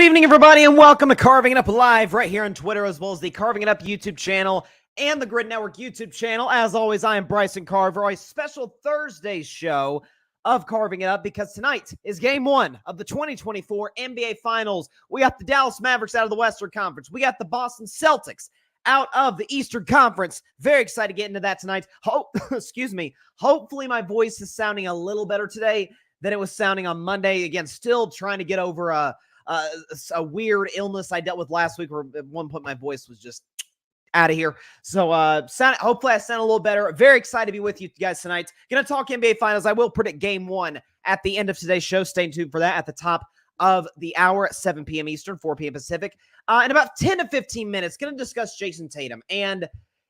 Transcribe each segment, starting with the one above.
evening, everybody, and welcome to Carving It Up Live right here on Twitter, as well as the Carving It Up YouTube channel and the Grid Network YouTube channel. As always, I am Bryson Carver, a special Thursday show of Carving It Up, because tonight is Game 1 of the 2024 NBA Finals. We got the Dallas Mavericks out of the Western Conference. We got the Boston Celtics out of the Eastern Conference. Very excited to get into that tonight. Excuse me. Hopefully my voice is sounding a little better today than it was sounding on Monday. Again, still trying to get over a weird illness I dealt with last week, where at one point my voice was just out of here. So hopefully I sound a little better. Very excited to be with you guys tonight. Gonna talk NBA Finals. I will predict Game 1 at the end of today's show. Stay tuned for that at the top of the hour at 7 p.m. Eastern, 4 p.m. Pacific. In about 10 to 15 minutes, gonna discuss Jayson Tatum. And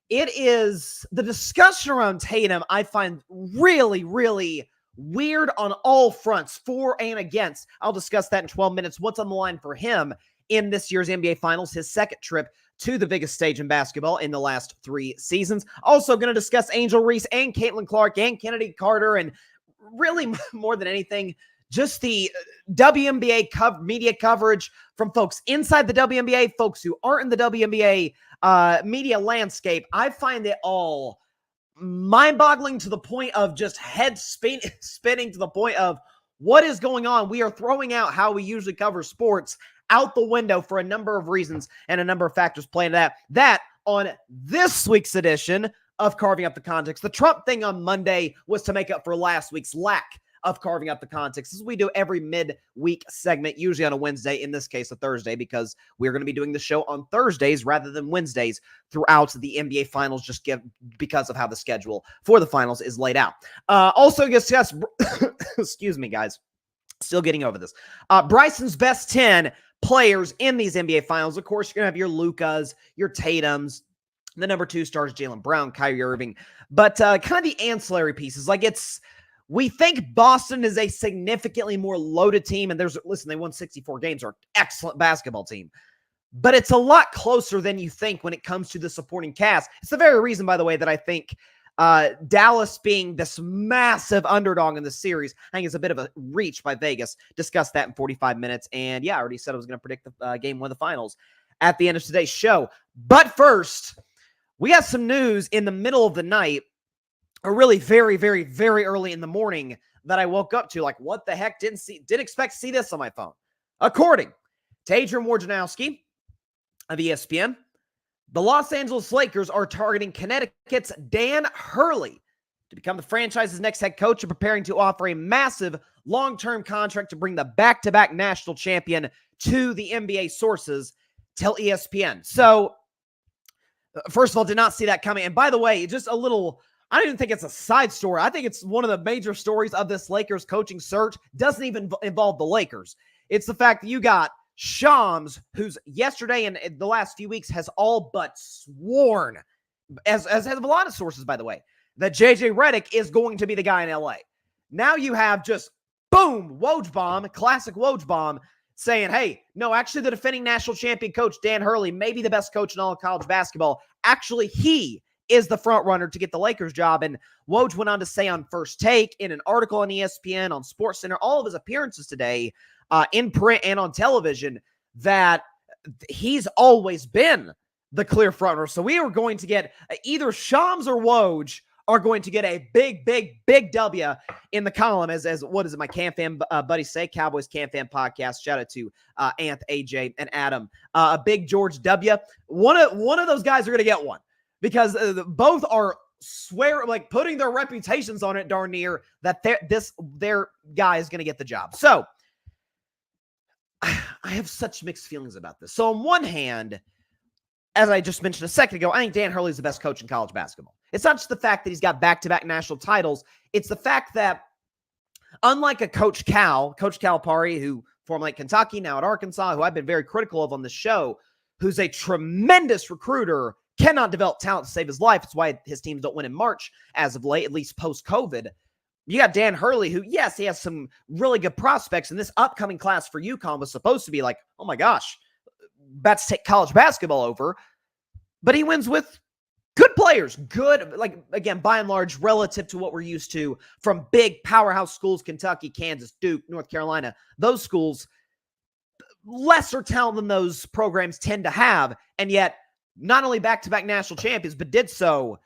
it is the discussion around Tatum I find really, really weird on all fronts, for and against. I'll discuss that in 12 minutes. What's on the line for him in this year's NBA Finals, his second trip to the biggest stage in basketball in the last 3 seasons. Also going to discuss Angel Reese and Caitlin Clark and Kennedy Carter, and really more than anything, just the WNBA media coverage from folks inside the WNBA, folks who aren't in the WNBA media landscape. I find it all mind-boggling to the point of just head spinning to the point of what is going on. We are throwing out how we usually cover sports out the window for a number of reasons and a number of factors playing that on this week's edition of Carving Up the Context. The Trump thing on Monday was to make up for last week's lack of Carving Up the Context, as we do every mid-week segment, usually on a Wednesday, in this case a Thursday, because we're going to be doing the show on Thursdays rather than Wednesdays throughout the NBA Finals, because of how the schedule for the Finals is laid out. Also discuss, excuse me, guys, still getting over this, Bryson's best 10 players in these NBA Finals. Of course, you're going to have your Lukas, your Tatums, the number 2 stars, Jaylen Brown, Kyrie Irving, but kind of the ancillary pieces. We think Boston is a significantly more loaded team, and they won 64 games, they're an excellent basketball team. But it's a lot closer than you think when it comes to the supporting cast. It's the very reason, by the way, that I think Dallas being this massive underdog in the series, I think is a bit of a reach by Vegas. Discuss that in 45 minutes. And yeah, I already said I was going to predict the Game 1 of the Finals at the end of today's show. But first, we got some news in the middle of the night, or really very, very, very early in the morning, that I woke up to. Like, what the heck? Didn't expect to see this on my phone. According to Adrian Wojnarowski of ESPN, the Los Angeles Lakers are targeting Connecticut's Dan Hurley to become the franchise's next head coach, and preparing to offer a massive long-term contract to bring the back-to-back national champion to the NBA, sources tell ESPN. So, first of all, did not see that coming. And by the way, just a little, I don't even think it's a side story. I think it's one of the major stories of this Lakers coaching search. Doesn't even involve the Lakers. It's the fact that you got Shams, who's yesterday and the last few weeks has all but sworn, as have a lot of sources, by the way, that JJ Redick is going to be the guy in LA. Now you have just, boom, Woj bomb, classic Woj bomb, saying, hey, no, actually the defending national champion coach, Dan Hurley, may be the best coach in all of college basketball. Actually, he is the front runner to get the Lakers job. And Woj went on to say on First Take, in an article on ESPN, on SportsCenter, all of his appearances today, in print and on television, that he's always been the clear front runner. So we are going to get either Shams or Woj are going to get a big, big, big W in the column, as what is it, my Cam Fan buddies say, Cowboys Cam Fan podcast. Shout out to Anth, AJ, and Adam. A big George W. One of those guys are going to get one, because both are putting their reputations on it darn near that their guy is going to get the job. So I have such mixed feelings about this. So on one hand, as I just mentioned a second ago, I think Dan Hurley is the best coach in college basketball. It's not just the fact that he's got back-to-back national titles. It's the fact that, unlike a Coach Calipari, who formerly at Kentucky, now at Arkansas, who I've been very critical of on the show, who's a tremendous recruiter, cannot develop talent to save his life. It's why his teams don't win in March as of late, at least post-COVID. You got Dan Hurley, who, yes, he has some really good prospects, and this upcoming class for UConn was supposed to be like, oh my gosh, that's take college basketball over. But he wins with good players, good, like, again, by and large, relative to what we're used to from big powerhouse schools, Kentucky, Kansas, Duke, North Carolina, those schools, lesser talent than those programs tend to have, and yet not only back-to-back national champions, but did so,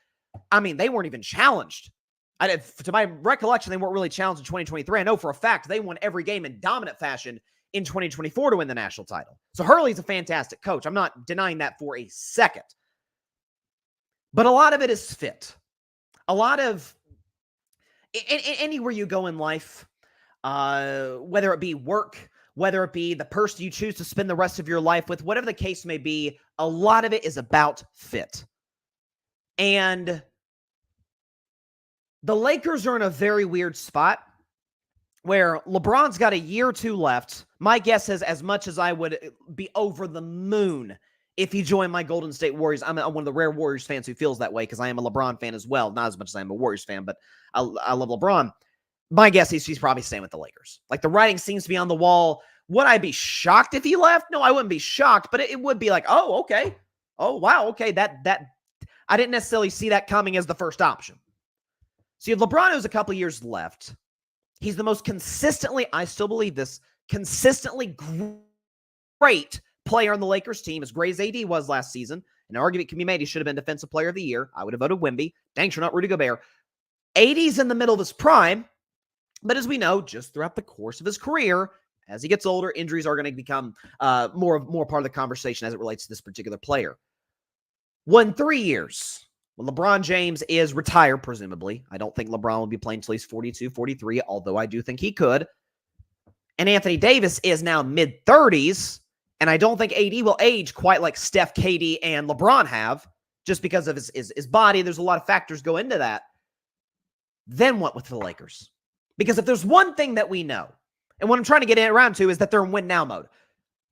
I mean, they weren't even challenged. To my recollection, they weren't really challenged in 2023. I know for a fact they won every game in dominant fashion in 2024 to win the national title. So Hurley's a fantastic coach. I'm not denying that for a second. But a lot of it is fit. A lot of, anywhere you go in life, whether it be work, whether it be the person you choose to spend the rest of your life with, whatever the case may be, a lot of it is about fit. And the Lakers are in a very weird spot where LeBron's got a year or two left. My guess is as much as I would be over the moon if he joined my Golden State Warriors. I'm one of the rare Warriors fans who feels that way because I am a LeBron fan as well. Not as much as I am a Warriors fan, but I love LeBron. My guess is he's probably staying with the Lakers. Like, the writing seems to be on the wall. Would I be shocked if he left? No, I wouldn't be shocked, but it would be like, oh, okay. Oh, wow, okay. That I didn't necessarily see that coming as the first option. So you have LeBron, who's a couple years left. He's the most consistently, I still believe this, consistently great player on the Lakers team, as great as AD was last season. An argument can be made he should have been Defensive Player of the Year. I would have voted Wemby. Dang sure not Rudy Gobert. AD's in the middle of his prime, but as we know, just throughout the course of his career, as he gets older, injuries are going to become more part of the conversation as it relates to this particular player. Well, in 3 years, when LeBron James is retired, presumably, I don't think LeBron will be playing until he's 42, 43, although I do think he could. And Anthony Davis is now mid-30s, and I don't think AD will age quite like Steph, KD, and LeBron have, just because of his body. There's a lot of factors go into that. Then what with the Lakers? Because if there's one thing that we know, and what I'm trying to get around to is that they're in win-now mode.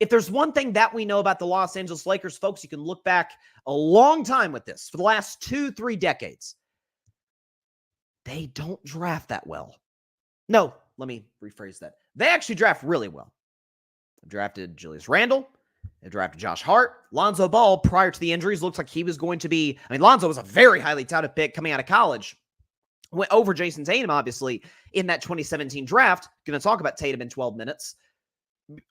If there's one thing that we know about the Los Angeles Lakers, folks, you can look back a long time with this. For the last 2-3 decades, they don't draft that well. No, let me rephrase that. They actually draft really well. They drafted Julius Randle. They drafted Josh Hart. Lonzo Ball, prior to the injuries, looks like he was going to be... I mean, Lonzo was a very highly touted pick coming out of college. Went over Jayson Tatum, obviously, in that 2017 draft. Going to talk about Tatum in 12 minutes.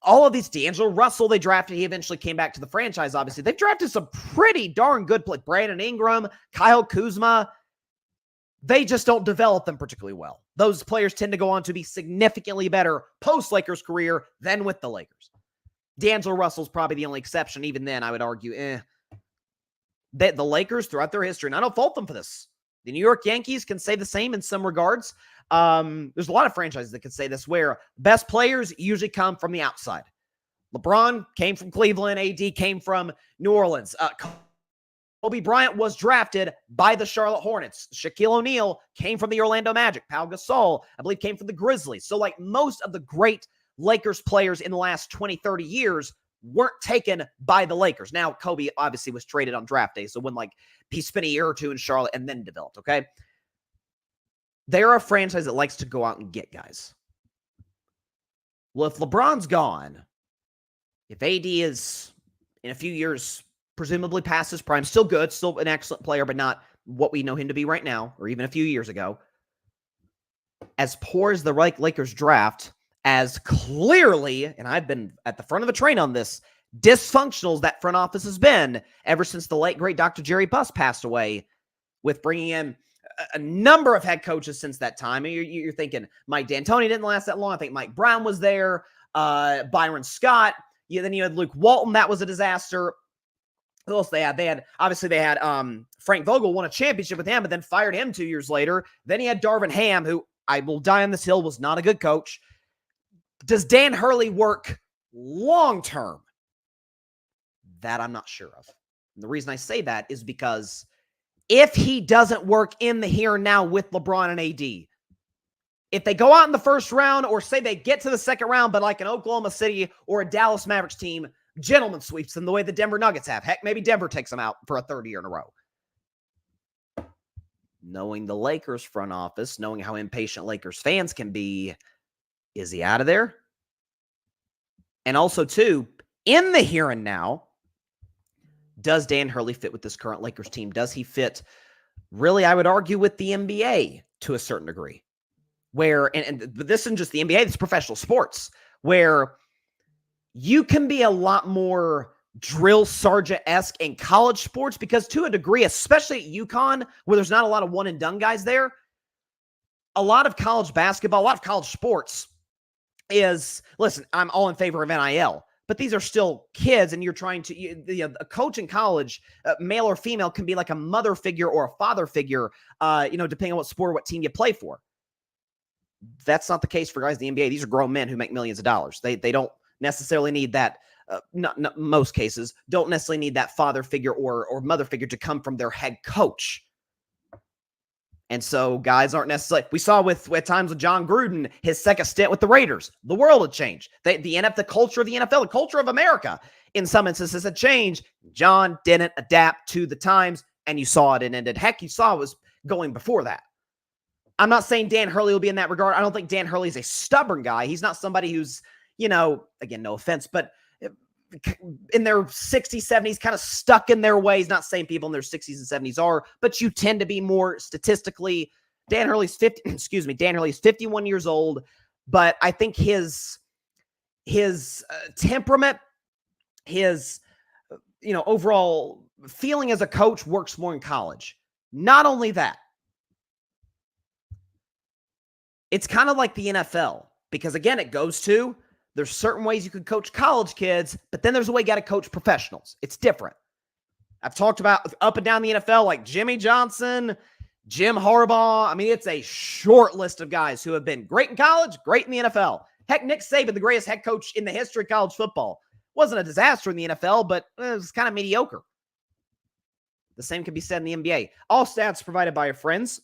All of these, D'Angelo Russell, they drafted. He eventually came back to the franchise, obviously. They've drafted some pretty darn good players. Brandon Ingram, Kyle Kuzma. They just don't develop them particularly well. Those players tend to go on to be significantly better post-Lakers career than with the Lakers. D'Angelo Russell's probably the only exception. Even then, I would argue, the Lakers, throughout their history, and I don't fault them for this. The New York Yankees can say the same in some regards. There's a lot of franchises that can say this, where best players usually come from the outside. LeBron came from Cleveland. AD came from New Orleans. Kobe Bryant was drafted by the Charlotte Hornets. Shaquille O'Neal came from the Orlando Magic. Pau Gasol, I believe, came from the Grizzlies. So, like, most of the great Lakers players in the last 20, 30 years weren't taken by the Lakers. Now, Kobe obviously was traded on draft day, so when, like, he spent a year or two in Charlotte and then developed, okay? They're a franchise that likes to go out and get guys. Well, if LeBron's gone, if AD is, in a few years, presumably past his prime, still good, still an excellent player, but not what we know him to be right now, or even a few years ago, as poor as the Lakers draft, as clearly, and I've been at the front of the train on this, dysfunctional as that front office has been ever since the late, great Dr. Jerry Buss passed away, with bringing in a number of head coaches since that time. And you're thinking Mike D'Antoni didn't last that long. I think Mike Brown was there, Byron Scott. Then you had Luke Walton. That was a disaster. Who else they had? They had Frank Vogel won a championship with him, but then fired him 2 years later. Then he had Darvin Ham, who, I will die on this hill, was not a good coach. Does Dan Hurley work long-term? That I'm not sure of. And the reason I say that is because if he doesn't work in the here and now with LeBron and AD, if they go out in the first round, or say they get to the second round, but like an Oklahoma City or a Dallas Mavericks team, gentleman sweeps them the way the Denver Nuggets have. Heck, maybe Denver takes them out for a third year in a row. Knowing the Lakers front office, knowing how impatient Lakers fans can be, is he out of there? And also, too, in the here and now, does Dan Hurley fit with this current Lakers team? Does he fit, really, I would argue, with the NBA to a certain degree? Where, and this isn't just the NBA, it's professional sports, where you can be a lot more drill sergeant-esque in college sports because to a degree, especially at UConn, where there's not a lot of one-and-done guys there, a lot of college basketball, a lot of college sports is, listen, I'm all in favor of NIL, but these are still kids, and you're trying to, a coach in college, male or female, can be like a mother figure or a father figure, depending on what sport or what team you play for. That's not the case for guys in the NBA. These are grown men who make millions of dollars. They don't necessarily need that. Not most cases don't necessarily need that father figure or mother figure to come from their head coach. And so guys aren't necessarily, we saw at times with John Gruden, his second stint with the Raiders, the world had changed. The culture of the NFL, the culture of America, in some instances had changed. John didn't adapt to the times, and you saw it and ended. Heck, you saw it was going before that. I'm not saying Dan Hurley will be in that regard. I don't think Dan Hurley is a stubborn guy. He's not somebody who's, again, no offense, but in their 60s, 70s, kind of stuck in their ways. Not saying people in their 60s and 70s are, but you tend to be more statistically. Dan Hurley's 51 years old, but I think his temperament, his overall feeling as a coach works more in college. Not only that, it's kind of like the NFL, because again, it goes to, there's certain ways you can coach college kids, but then there's a way you got to coach professionals. It's different. I've talked about up and down the NFL, like Jimmy Johnson, Jim Harbaugh. I mean, it's a short list of guys who have been great in college, great in the NFL. Heck, Nick Saban, the greatest head coach in the history of college football, wasn't a disaster in the NFL, but it was kind of mediocre. The same can be said in the NBA. All stats provided by our friends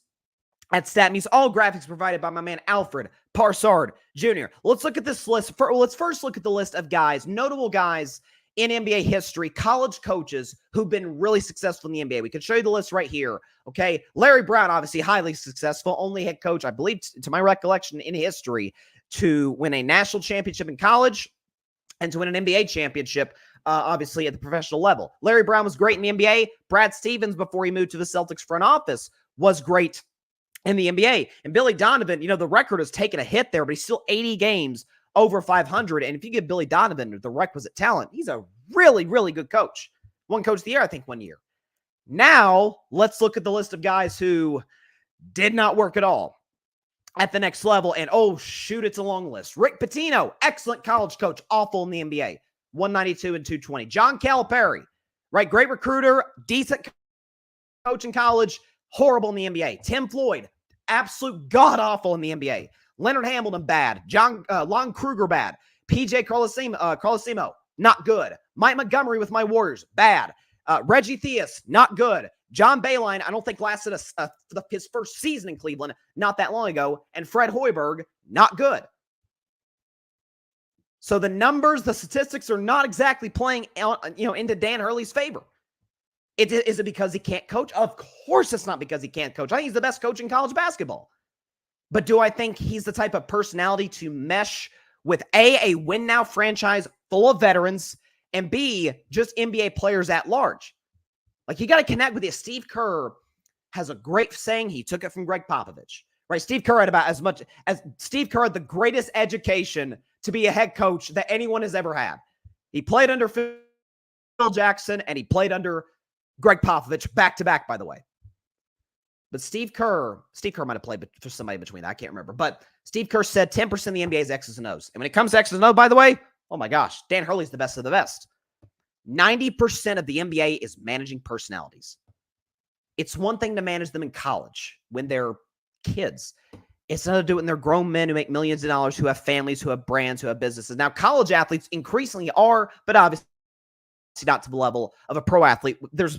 at StatMuse. All graphics provided by my man Alfred Parsard Jr. Let's look at this list. Let's first look at the list of guys, notable guys in NBA history, college coaches who've been really successful in the NBA. We can show you the list right here. Okay. Larry Brown, obviously highly successful, only head coach, I believe, to my recollection, in history to win a national championship in college and to win an NBA championship, obviously at the professional level. Larry Brown was great in the NBA. Brad Stevens, before he moved to the Celtics front office, was great in the NBA. And Billy Donovan, the record has taken a hit there, but he's still 80 games over 500. And if you give Billy Donovan the requisite talent, he's a really, really good coach. Won Coach of the Year, I think, one year. Now, let's look at the list of guys who did not work at all at the next level. And, oh, shoot, it's a long list. Rick Pitino, excellent college coach, awful in the NBA. 192 and 220. John Calipari, right? Great recruiter, decent coach in college, horrible in the NBA. Tim Floyd, absolute god-awful in the NBA. Leonard Hamilton, bad. Lon Kruger, bad. PJ Carlesimo, not good. Mike Montgomery with my Warriors, bad. Reggie Theus, not good. John Beilein, I don't think lasted his first season in Cleveland not that long ago. And Fred Hoiberg, not good. So the numbers, the statistics are not exactly playing into Dan Hurley's favor. Is it because he can't coach? Of course it's not because he can't coach. I think he's the best coach in college basketball. But do I think he's the type of personality to mesh with a win-now franchise full of veterans, and B, just NBA players at large? Like, you got to connect with you. Steve Kerr has a great saying. He took it from Greg Popovich, right? Steve Kerr had the greatest education to be a head coach that anyone has ever had. He played under Phil Jackson, and he played under Greg Popovich back-to-back, by the way. But Steve Kerr might have played for somebody between that. I can't remember. But Steve Kerr said 10% of the NBA is X's and O's. And when it comes to X's and O's, by the way, oh my gosh, Dan Hurley's the best of the best. 90% of the NBA is managing personalities. It's one thing to manage them in college when they're kids. It's another to do it when they're grown men who make millions of dollars, who have families, who have brands, who have businesses. Now, college athletes increasingly are, but obviously not to the level of a pro athlete. There's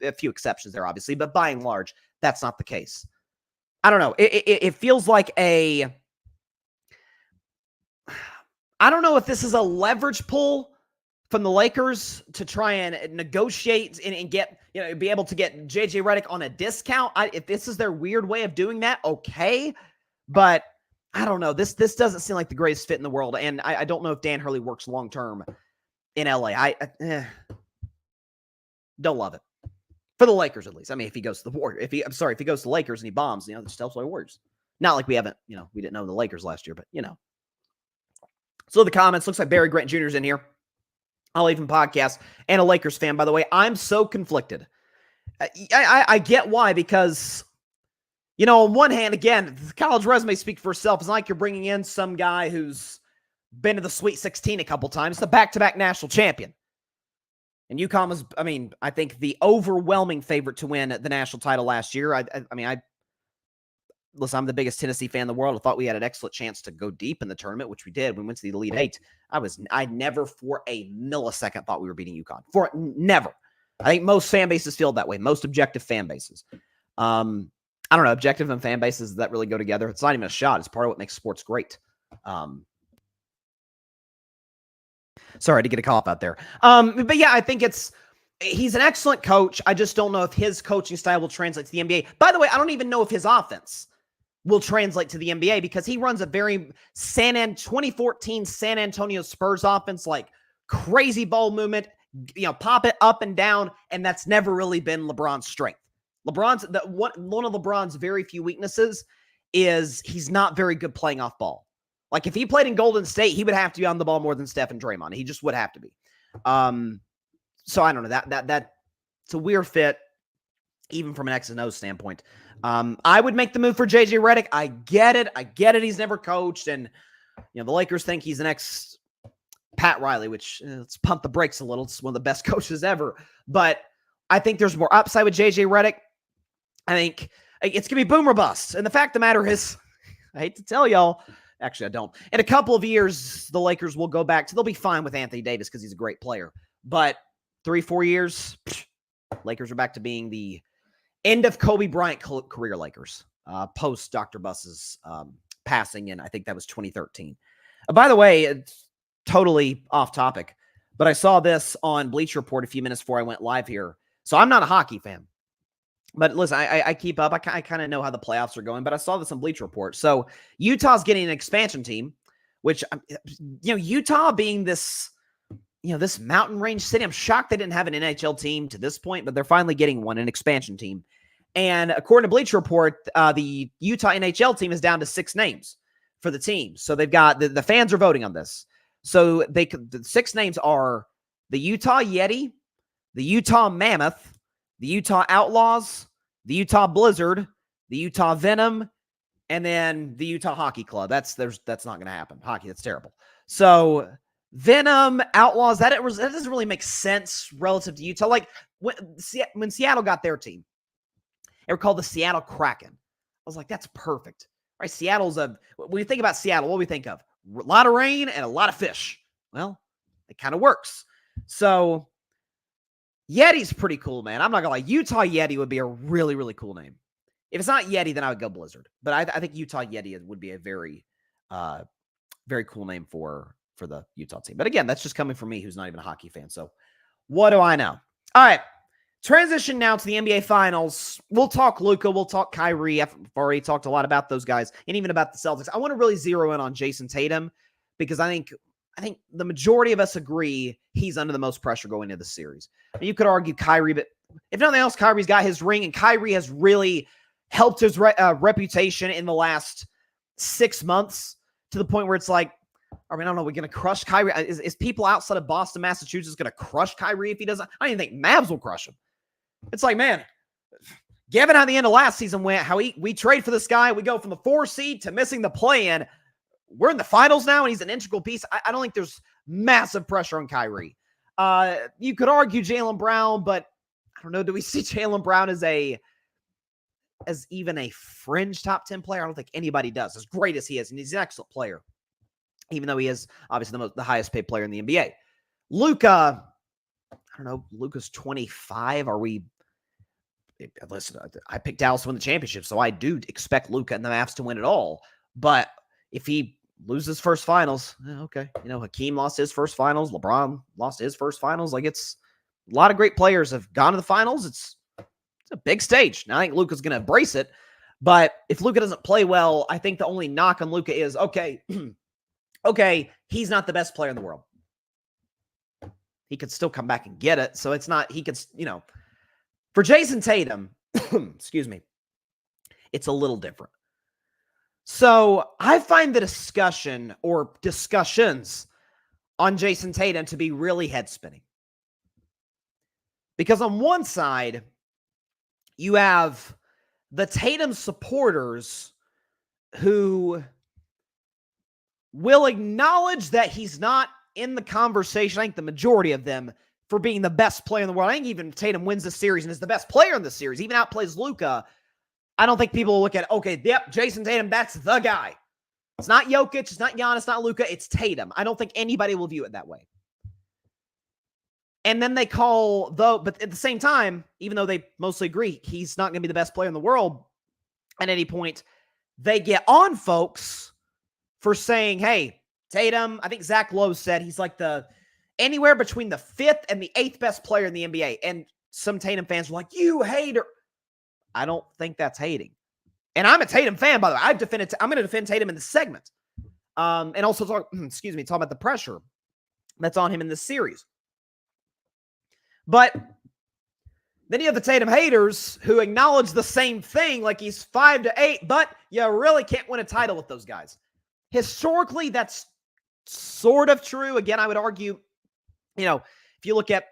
a few exceptions there, obviously, but by and large, that's not the case. I don't know. It feels like I don't know if this is a leverage pull from the Lakers to try and negotiate and get, be able to get JJ Redick on a discount. If this is their weird way of doing that, okay. But I don't know. This doesn't seem like the greatest fit in the world. And I don't know if Dan Hurley works long-term in LA. I don't love it. For the Lakers, at least. I mean, if he goes to the Warriors, if he goes to the Lakers and he bombs, just tells my Warriors. Not like we haven't, we didn't know the Lakers last year, but So the comments, looks like Barry Grant Jr. is in here. I'll even podcast and a Lakers fan, by the way. I'm so conflicted. I get why, because, on one hand, again, the college resume speaks for itself. It's not like you're bringing in some guy who's been to the Sweet 16 a couple times, the back-to-back national champion. And UConn was, I think the overwhelming favorite to win the national title last year. Listen, I'm the biggest Tennessee fan in the world. I thought we had an excellent chance to go deep in the tournament, which we did. We went to the Elite Eight. I never for a millisecond thought we were beating UConn. Never. I think most fan bases feel that way. Most objective fan bases. I don't know. Objective and fan bases that really go together. It's not even a shot. It's part of what makes sports great. Sorry to get a call up out there. But yeah, I think he's an excellent coach. I just don't know if his coaching style will translate to the NBA. By the way, I don't even know if his offense will translate to the NBA, because he runs a very 2014 San Antonio Spurs offense, like crazy ball movement, pop it up and down, and that's never really been LeBron's strength. One of LeBron's very few weaknesses is he's not very good playing off ball. Like if he played in Golden State, he would have to be on the ball more than Steph and Draymond. He just would have to be. So I don't know, that's a weird fit, even from an X and O standpoint. I would make the move for JJ Redick. I get it. He's never coached, and the Lakers think he's the next Pat Riley, which let's pump the brakes a little. It's one of the best coaches ever. But I think there's more upside with JJ Redick. I think it's gonna be boom or bust. And the fact of the matter is, I hate to tell y'all, actually I don't. In a couple of years, the Lakers will go back they'll be fine with Anthony Davis because he's a great player. But 3-4 years, Lakers are back to being the end of Kobe Bryant career Lakers, post Dr. Buss's passing in, I think that was 2013. By the way, it's totally off topic, but I saw this on Bleacher Report a few minutes before I went live here. So I'm not a hockey fan, but listen, I keep up. I kind of know how the playoffs are going, but I saw this on Bleacher Report. So Utah's getting an expansion team, which, Utah being this this mountain range city, I'm shocked they didn't have an NHL team to this point, but they're finally getting one, an expansion team. And according to Bleacher Report, the Utah NHL team is down to 6 names for the team. So they've got, the fans are voting on this. So the 6 names are the Utah Yeti, the Utah Mammoth, the Utah Outlaws, the Utah Blizzard, the Utah Venom, and then the Utah Hockey Club. That's not going to happen. Hockey, that's terrible. So Venom, Outlaws, that doesn't really make sense relative to Utah. Like when Seattle got their team, they were called the Seattle Kraken. I was like, that's perfect. Right? When you think about Seattle, what do we think of? A lot of rain and a lot of fish. Well, it kind of works. So Yeti's pretty cool, man. I'm not gonna lie. Utah Yeti would be a really, really cool name. If it's not Yeti, then I would go Blizzard. But I think Utah Yeti would be a very, very cool name for the Utah team. But again, that's just coming from me, who's not even a hockey fan. So what do I know? All right. Transition now to the NBA Finals. We'll talk Luka. We'll talk Kyrie. I've already talked a lot about those guys and even about the Celtics. I want to really zero in on Jayson Tatum because I think the majority of us agree he's under the most pressure going into the series. And you could argue Kyrie, but if nothing else, Kyrie's got his ring, and Kyrie has really helped his reputation in the last 6 months to the point where it's like, I don't know, we're going to crush Kyrie. Is people outside of Boston, Massachusetts going to crush Kyrie if he doesn't? I don't even think Mavs will crush him. It's like, man, given how the end of last season went, how we trade for this guy, we go from the 4 seed to missing the play-in. We're in the finals now, and he's an integral piece. I don't think there's massive pressure on Kyrie. You could argue Jaylen Brown, but I don't know. Do we see Jaylen Brown as even a fringe top 10 player? I don't think anybody does, as great as he is, and he's an excellent player, even though he is obviously the highest paid player in the NBA. Luka, I don't know. Luka's 25. Listen, I picked Dallas to win the championship, so I do expect Luka and the Mavs to win it all. But if he loses first finals, okay. Hakeem lost his first finals. LeBron lost his first finals. Like, it's a lot of great players have gone to the finals. It's a big stage. Now, I think Luka's going to embrace it. But if Luka doesn't play well, I think the only knock on Luka is, okay, he's not the best player in the world. He could still come back and get it. So it's not, he could, for Jayson Tatum, excuse me, it's a little different. So I find the discussion or discussions on Jayson Tatum to be really head spinning. Because on one side, you have the Tatum supporters who will acknowledge that he's not in the conversation, I think the majority of them, for being the best player in the world. I think even Tatum wins the series and is the best player in the series, even outplays Luka. I don't think people will look at, okay, yep, Jayson Tatum, that's the guy. It's not Jokic, it's not Giannis, it's not Luka, it's Tatum. I don't think anybody will view it that way. And then they call, but at the same time, even though they mostly agree he's not going to be the best player in the world at any point, they get on folks for saying, hey, Tatum, I think Zach Lowe said he's like anywhere between the 5th and the 8th best player in the NBA. And some Tatum fans were like, you hater. I don't think that's hating. And I'm a Tatum fan, by the way. I'm going to defend Tatum in this segment. And also talk about the pressure that's on him in this series. But then you have the Tatum haters who acknowledge the same thing, like he's 5 to 8, but you really can't win a title with those guys. Historically, that's sort of true. Again, I would argue, if you look at,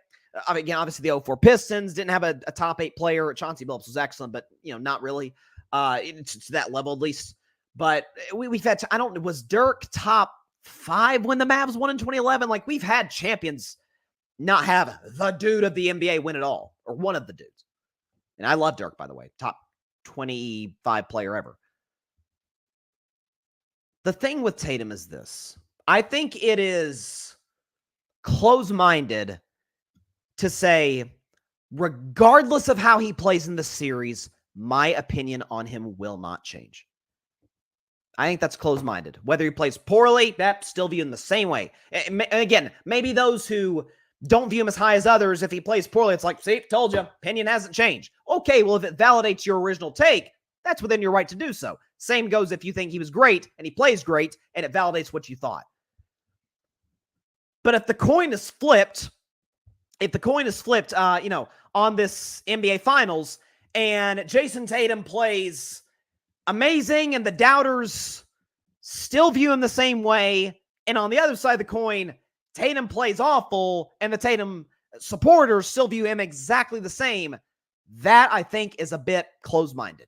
again, obviously the 04 Pistons didn't have a top 8 player. Chauncey Billups was excellent, but, not really to that level at least. But we've had, was Dirk top 5 when the Mavs won in 2011? Like, we've had champions not have the dude of the NBA win it all, or one of the dudes. And I love Dirk, by the way, top 25 player ever. The thing with Tatum is this. I think it is close-minded to say, regardless of how he plays in the series, my opinion on him will not change. I think that's close-minded. Whether he plays poorly, that's still viewed in the same way. And again, maybe those who don't view him as high as others, if he plays poorly, it's like, see, told you, opinion hasn't changed. Okay, well, if it validates your original take, that's within your right to do so. Same goes if you think he was great and he plays great and it validates what you thought. But if the coin is flipped, on this NBA Finals and Jayson Tatum plays amazing and the doubters still view him the same way, and on the other side of the coin, Tatum plays awful and the Tatum supporters still view him exactly the same, that I think is a bit close-minded.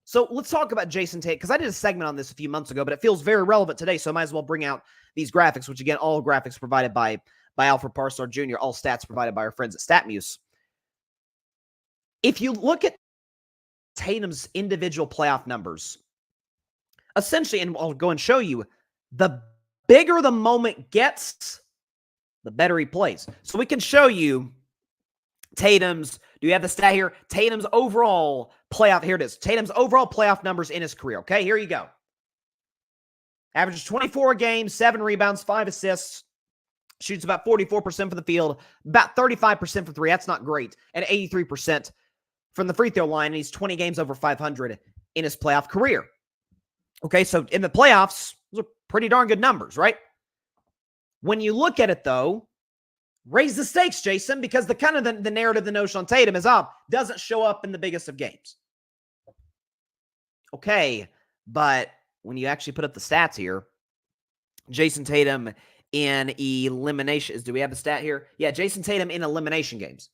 So let's talk about Jayson Tatum, because I did a segment on this a few months ago, but it feels very relevant today, so I might as well bring out these graphics, which again, all graphics provided by Alfred Parslar Jr., all stats provided by our friends at StatMuse. If you look at Tatum's individual playoff numbers, essentially, and I'll go and show you, the bigger the moment gets, the better he plays. So we can show you Tatum's, do you have the stat here? Tatum's overall playoff, here it is. Tatum's overall playoff numbers in his career. Okay, here you go. Averages 24 a game, 7 rebounds, 5 assists, shoots about 44% from the field, about 35% from 3. That's not great. And 83% from the free throw line, and he's 20 games over 500 in his playoff career. Okay, so in the playoffs, those are pretty darn good numbers, right? When you look at it, though, raise the stakes, Jason, because the narrative, the notion on Tatum is doesn't show up in the biggest of games. Okay, but when you actually put up the stats here, Jayson Tatum in eliminations. Do we have the stat here? Yeah, Jayson Tatum in elimination games.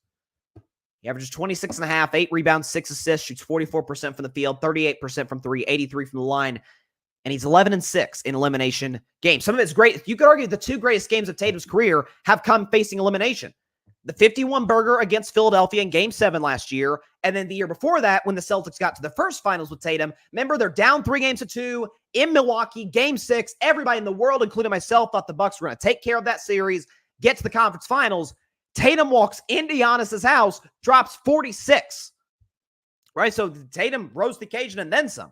He averages 26.5, 8 rebounds, 6 assists, shoots 44% from the field, 38% from 3, 83 from the line, and he's 11-6 in elimination games. Some of it's great. You could argue the 2 greatest games of Tatum's career have come facing elimination. The 51-burger against Philadelphia in Game 7 last year, and then the year before that when the Celtics got to the first finals with Tatum. Remember, they're down 3-2 in Milwaukee, Game 6. Everybody in the world, including myself, thought the Bucks were going to take care of that series, get to the conference finals. Tatum walks into Giannis's house, drops 46. Right? So Tatum rose the occasion and then some.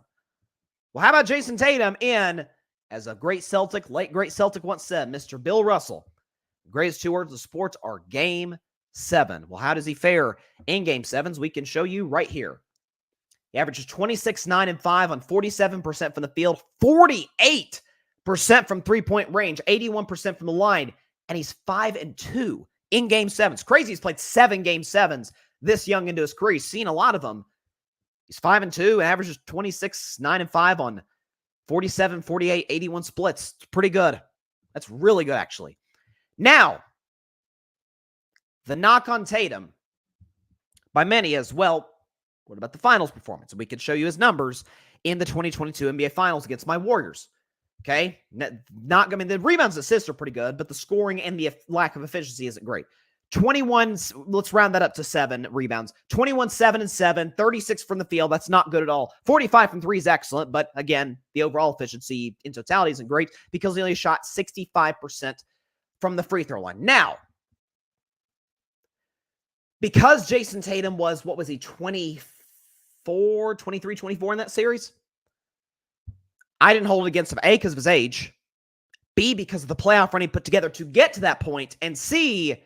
Well, how about Jayson Tatum in, as a great Celtic, late great Celtic once said, Mr. Bill Russell, the greatest 2 words of sports are Game 7. Well, how does he fare in Game 7s? We can show you right here. He averages 26, 9, and 5 on 47% from the field, 48% from three-point range, 81% from the line, and he's 5-2 in Game 7s. Crazy, he's played 7 Game 7s this young into his career. He's seen a lot of them. He's 5-2 and averages 26, 9, and 5 on 47, 48, 81 splits. It's pretty good. That's really good, actually. Now, the knock on Tatum by many is, well, what about the finals performance? We could show you his numbers in the 2022 NBA Finals against my Warriors. Okay? Not, I mean, the rebounds and assists are pretty good, but the scoring and the lack of efficiency isn't great. 21, let's round that up to 7 rebounds. 21, 7, and 7, 36 from the field. That's not good at all. 45 from 3 is excellent, but again, the overall efficiency in totality isn't great because he only shot 65% from the free throw line. Now, because Jayson Tatum was, what was he, 24, 23, 24 in that series? I didn't hold it against him, A, because of his age, B, because of the playoff run he put together to get to that point, and C,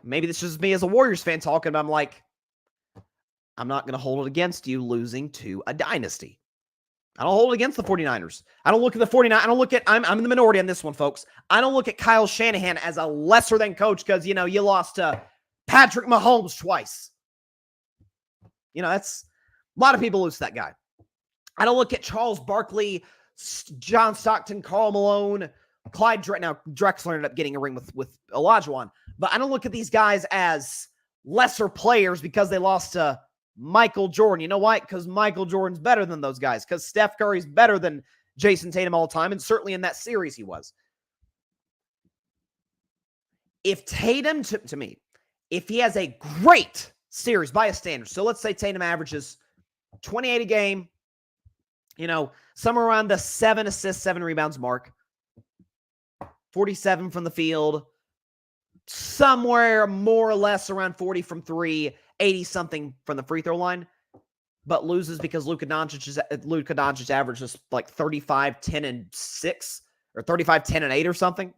maybe this is me as a Warriors fan talking, but I'm like, I'm not going to hold it against you losing to a dynasty. I don't hold it against the 49ers. I don't look at the 49ers. I don't look at, I'm in the minority on this one, folks. I don't look at Kyle Shanahan as a lesser than coach because, you know, you lost to Patrick Mahomes twice. You know, that's, a lot of people lose to that guy. I don't look at Charles Barkley, John Stockton, Karl Malone, Clyde now Drexler ended up getting a ring with Olajuwon. But I don't look at these guys as lesser players because they lost to Michael Jordan. You know why? Because Michael Jordan's better than those guys. Because Steph Curry's better than Jayson Tatum all the time. And certainly in that series he was. If Tatum, to me, if he has a great series by a standard, so let's say Tatum averages 28 a game, you know, somewhere around the 7 assists, 7 rebounds mark, 47 from the field, somewhere more or less around 40 from 3, 80-something from the free throw line, but loses because Luka Doncic averages like 35, 10, and 6, or 35, 10, and 8 or something.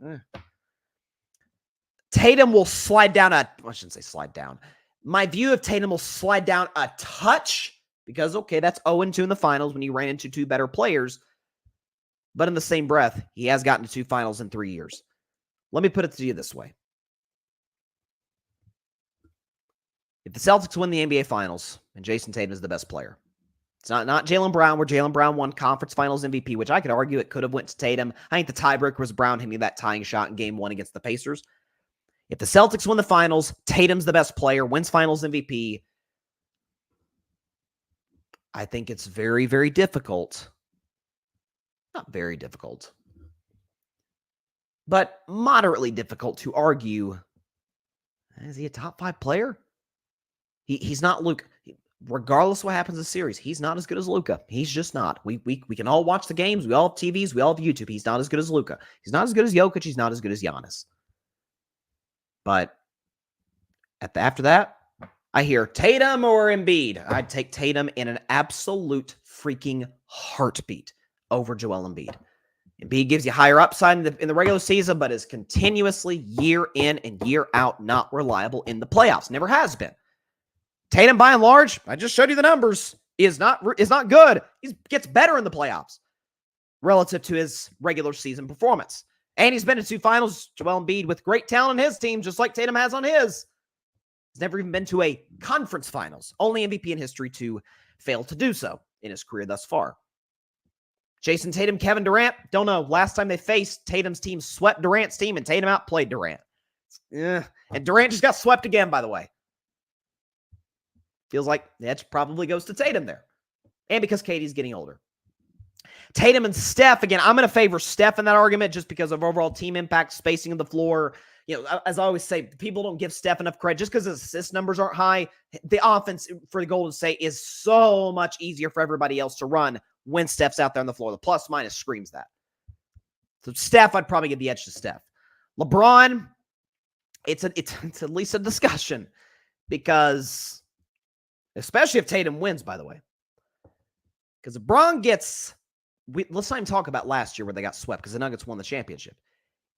Tatum will slide down I shouldn't say slide down. My view of Tatum will slide down a touch because, okay, that's 0-2 in the finals when you ran into 2 better players. But in the same breath, he has gotten to 2 finals in 3 years. Let me put it to you this way. If the Celtics win the NBA Finals and Jayson Tatum is the best player, it's not Jaylen Brown, where Jaylen Brown won Conference Finals MVP, which I could argue it could have went to Tatum. I think the tiebreaker was Brown hitting that tying shot in Game 1 against the Pacers. If the Celtics win the Finals, Tatum's the best player, wins Finals MVP, I think it's very, very difficult. Not very difficult, but moderately difficult to argue. Is he a top 5 player? He's not Luka. Regardless of what happens in the series, he's not as good as Luka. He's just not. We can all watch the games. We all have TVs. We all have YouTube. He's not as good as Luka. He's not as good as Jokic. He's not as good as Giannis. But after that, I hear Tatum or Embiid. I'd take Tatum in an absolute freaking heartbeat over Joel Embiid. Embiid gives you higher upside in the regular season, but is continuously year in and year out not reliable in the playoffs. Never has been. Tatum, by and large, I just showed you the numbers, is not good. He gets better in the playoffs relative to his regular season performance. And he's been to 2 finals, Joel Embiid, with great talent on his team, just like Tatum has on his. He's never even been to a conference finals. Only MVP in history to fail to do so in his career thus far. Jayson Tatum, Kevin Durant, don't know. Last time they faced, Tatum's team swept Durant's team, and Tatum outplayed Durant. And Durant just got swept again, by the way. Feels like that probably goes to Tatum there. And because Katie's getting older. Tatum and Steph, again, I'm going to favor Steph in that argument just because of overall team impact, spacing of the floor. You know, as I always say, people don't give Steph enough credit just because his assist numbers aren't high. The offense for the Golden State is so much easier for everybody else to run when Steph's out there on the floor. The plus minus screams that. So Steph, I'd probably give the edge to Steph. LeBron, it's at least a discussion because, especially if Tatum wins, by the way, because LeBron gets, let's not even talk about last year where they got swept because the Nuggets won the championship.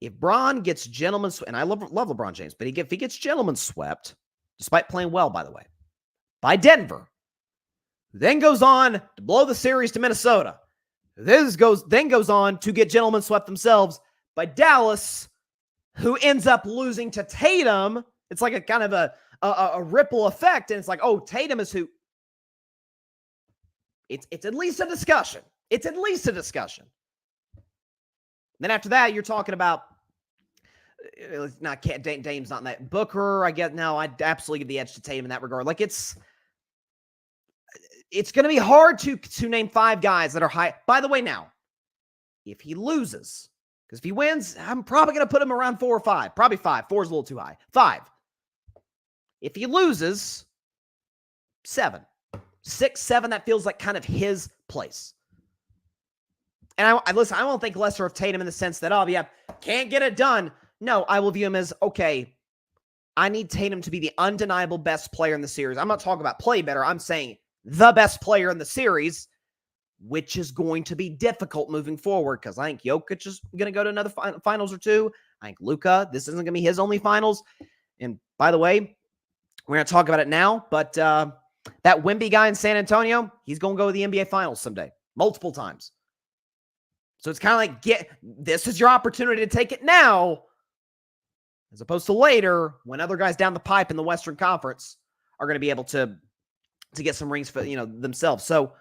If Bron gets gentlemen, and I love LeBron James, but if he gets gentlemen swept, despite playing well, by the way, by Denver, who then goes on to blow the series to Minnesota, then goes on to get gentlemen swept themselves by Dallas, who ends up losing to Tatum. It's like a kind of a ripple effect, and it's like, oh, Tatum is who. It's at least a discussion. It's at least a discussion. Then after that, you're talking about Dame's not in that. Booker, I get now. I'd absolutely give the edge to Tatum in that regard. Like it's going to be hard to name 5 guys that are high. By the way, now, if he loses, because if he wins, I'm probably going to put him around 4 or 5. Probably 5. 4 is a little too high. 5. If he loses, 7. 6, 7, that feels like kind of his place. And I listen, I won't think lesser of Tatum in the sense that, oh, yeah, can't get it done. No, I will view him as, okay, I need Tatum to be the undeniable best player in the series. I'm not talking about play better. I'm saying the best player in the series, which is going to be difficult moving forward because I think Jokic is going to go to another finals or 2. I think Luka, this isn't going to be his only finals. And by the way, we're going to talk about it now, but that Wemby guy in San Antonio, he's going to go to the NBA finals someday, multiple times. So it's kind of like, this is your opportunity to take it now, as opposed to later when other guys down the pipe in the Western Conference are going to be able to get some rings for themselves. So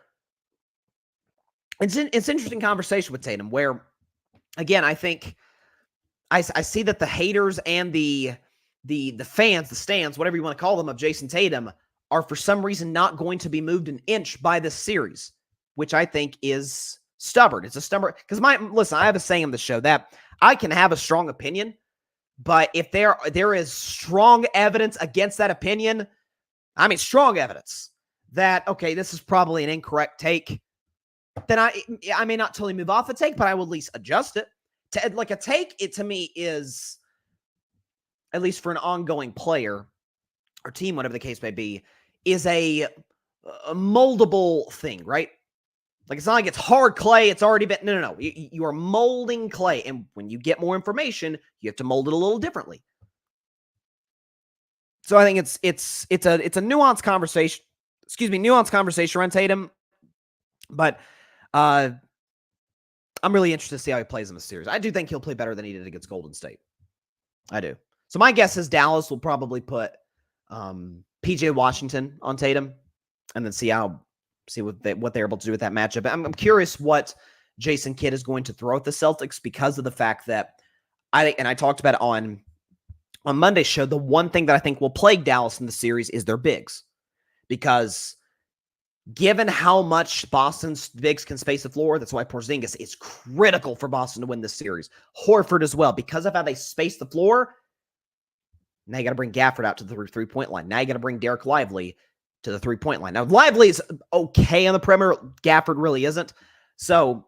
it's interesting conversation with Tatum where, again, I think I see that the haters and the fans, the stands, whatever you want to call them, of Jayson Tatum are for some reason not going to be moved an inch by this series, which I think is stubborn. It's a stubborn, because listen, I have a saying on the show that I can have a strong opinion, but if there is strong evidence against that opinion, I mean strong evidence that, okay, this is probably an incorrect take, then I may not totally move off the take, but I will at least adjust it. Like a take, it to me is, at least for an ongoing player or team, whatever the case may be, is a moldable thing, right? Like, it's not like it's hard clay. It's already been, no. You are molding clay. And when you get more information, you have to mold it a little differently. So I think it's a nuanced conversation. Nuanced conversation around Tatum. But I'm really interested to see how he plays in the series. I do think he'll play better than he did against Golden State. I do. So my guess is Dallas will probably put PJ Washington on Tatum and then see what they're able to do with that matchup. I'm curious what Jason Kidd is going to throw at the Celtics because of the fact that I talked about it on Monday's show, the one thing that I think will plague Dallas in the series is their bigs. Because given how much Boston's bigs can space the floor, that's why Porzingis is critical for Boston to win this series. Horford as well, because of how they space the floor. Now you got to bring Gafford out to the three-point line. Now you got to bring Derek Lively to the three-point line. Now, Lively is okay on the perimeter. Gafford really isn't. So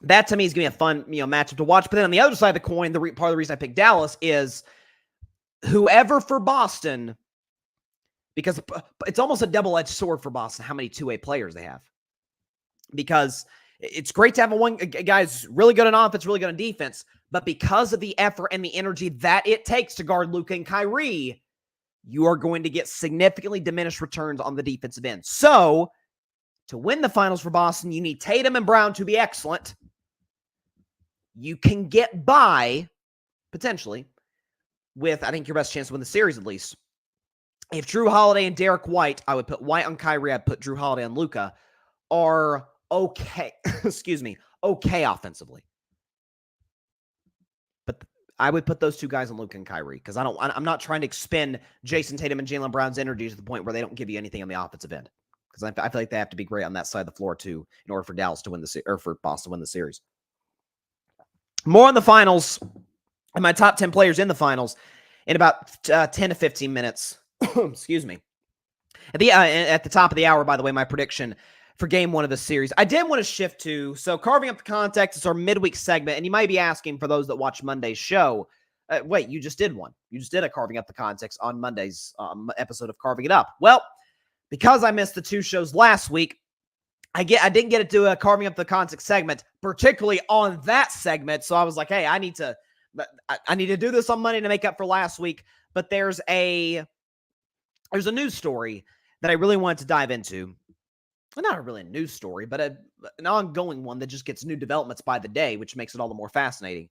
that, to me, is going to be a fun matchup to watch. But then on the other side of the coin, part of the reason I picked Dallas is whoever for Boston, because it's almost a double-edged sword for Boston how many two-way players they have. Because it's great to have a guy who's really good on offense, really good on defense, but because of the effort and the energy that it takes to guard Luka and Kyrie, you are going to get significantly diminished returns on the defensive end. So, to win the finals for Boston, you need Tatum and Brown to be excellent. You can get by, potentially, with, I think, your best chance to win the series at least. If Drew Holiday and Derek White, I would put White on Kyrie, I'd put Drew Holiday on Luka, are okay, okay offensively. But I would put those two guys on Luka and Kyrie because I'm not trying to expend Jayson Tatum and Jaylen Brown's energy to the point where they don't give you anything on the offensive end. Because I feel like they have to be great on that side of the floor too, in order for Dallas to win or for Boston to win the series. More on the finals and my top 10 players in the finals in about 10 to 15 minutes. Excuse me. At the top of the hour, by the way, my prediction for game 1 of the series. I did want to shift to, so carving up the context is our midweek segment, and you might be asking, for those that watch Monday's show, wait, you just did one. You just did a carving up the context on Monday's episode of Carving It Up. Well, because I missed the 2 shows last week, I didn't get to do a carving up the context segment, particularly on that segment. So I was like, hey, I need to do this on Monday to make up for last week. But there's a news story that I really wanted to dive into. Well, not really a news story, but an ongoing one that just gets new developments by the day, which makes it all the more fascinating,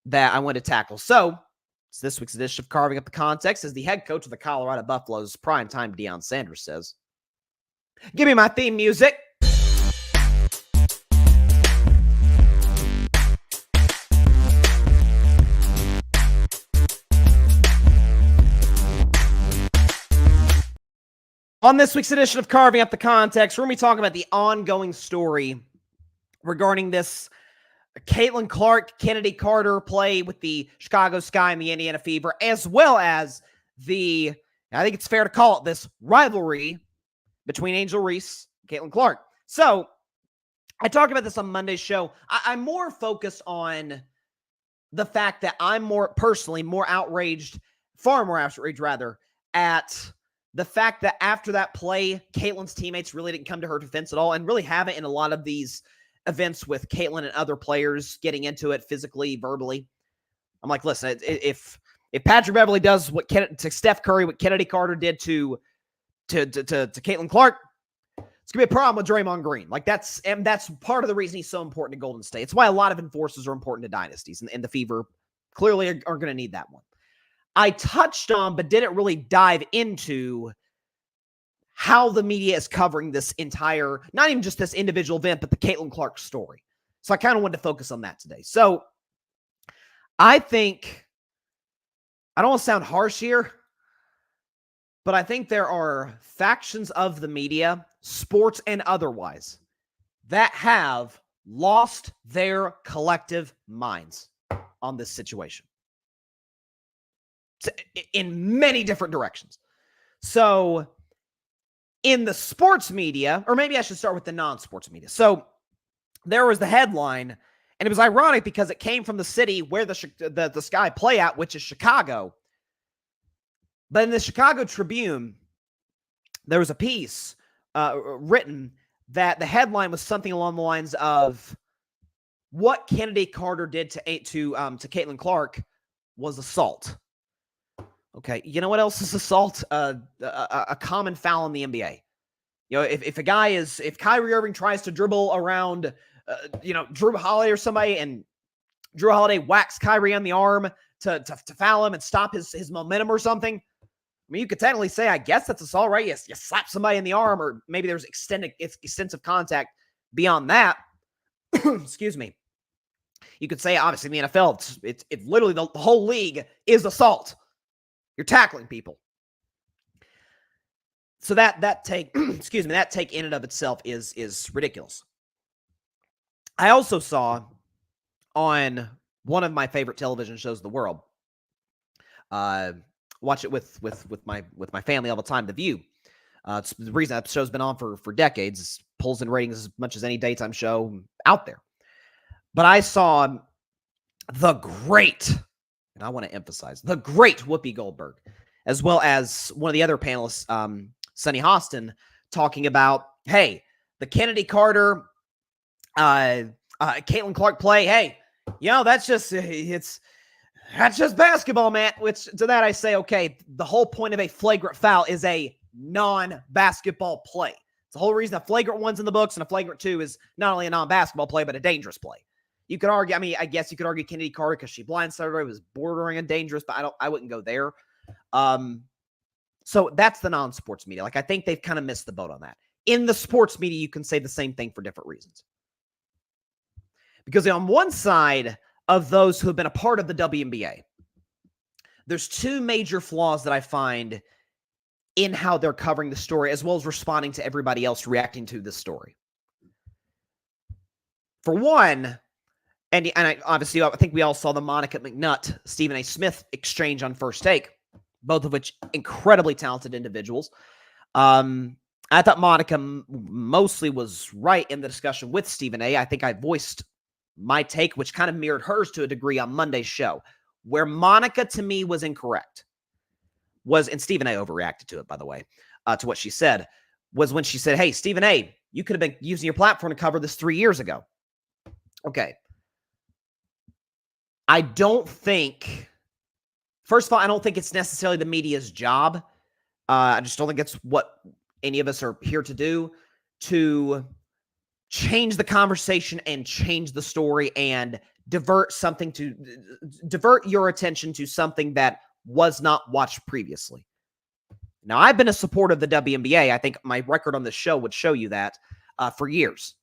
that I want to tackle. So, it's this week's edition of Carving Up the Context, as the head coach of the Colorado Buffaloes, primetime Deion Sanders, says, "Give me my theme music." On this week's edition of Carving Up the Context, we're going to be talking about the ongoing story regarding this Caitlin Clark, Kennedy Carter play with the Chicago Sky and the Indiana Fever, as well as the, I think it's fair to call it this, rivalry between Angel Reese and Caitlin Clark. So, I talked about this on Monday's show. I'm more focused on the fact that I'm personally more outraged, far more outraged rather, at the fact that after that play, Caitlin's teammates really didn't come to her defense at all and really haven't in a lot of these events with Caitlin and other players getting into it physically, verbally. I'm like, listen, if Patrick Beverley does to Steph Curry, what Kennedy Carter did to Caitlin Clark, it's going to be a problem with Draymond Green. Like, that's part of the reason he's so important to Golden State. It's why a lot of enforcers are important to dynasties, and the Fever clearly are going to need that one. I touched on, but didn't really dive into how the media is covering this entire, not even just this individual event, but the Caitlin Clark story. So I kind of wanted to focus on that today. So I think, I don't want to sound harsh here, but I think there are factions of the media, sports and otherwise, that have lost their collective minds on this situation in many different directions. So in the sports media, or maybe I should start with the non-sports media. So there was the headline, and it was ironic because it came from the city where the Sky play at, which is Chicago. But in the Chicago Tribune, there was a piece written that the headline was something along the lines of what Kennedy Carter did to Caitlin Clark was assault. Okay, you know what else is assault? A common foul in the NBA. You know, if Kyrie Irving tries to dribble around, Drew Holiday or somebody, and Drew Holiday whacks Kyrie on the arm to foul him and stop his momentum or something, I mean, you could technically say, I guess that's assault, right? You slap somebody in the arm, or maybe there's extensive contact beyond that. Excuse me. You could say, obviously, in the NFL, it's literally the whole league is assault. You're tackling people. So that take, excuse me, that take in and of itself is ridiculous. I also saw on one of my favorite television shows in the world, watch it with my family all the time, The View. It's the reason that show's been on for decades. It pulls in ratings as much as any daytime show out there. But I saw the great, and I want to emphasize, the great Whoopi Goldberg, as well as one of the other panelists, Sunny Hostin, talking about, hey, the Kennedy Carter, Caitlin Clark play, hey, that's just basketball, man. Which to that I say, okay, the whole point of a flagrant foul is a non-basketball play. It's the whole reason a flagrant one's in the books and a flagrant two is not only a non-basketball play, but a dangerous play. You could argue, I guess you could argue Kennedy Carter because she blindsided her, was bordering on dangerous, but I wouldn't go there. So that's the non-sports media. Like, I think they've kind of missed the boat on that. In the sports media, you can say the same thing for different reasons. Because on one side of those who have been a part of the WNBA, there's two major flaws that I find in how they're covering the story, as well as responding to everybody else reacting to this story. For one, and obviously, I think we all saw the Monica McNutt, Stephen A. Smith exchange on First Take, both of which incredibly talented individuals. I thought Monica mostly was right in the discussion with Stephen A. I think I voiced my take, which kind of mirrored hers to a degree on Monday's show. Where Monica, to me, was incorrect, and Stephen A. overreacted to it, by the way, to what she said, was when she said, hey, Stephen A., you could have been using your platform to cover this 3 years ago. Okay. I don't think, first of all, I don't think it's necessarily the media's job. I just don't think it's what any of us are here to do, to change the conversation and change the story and divert your attention to something that was not watched previously. Now, I've been a supporter of the WNBA. I think my record on this show would show you that for years.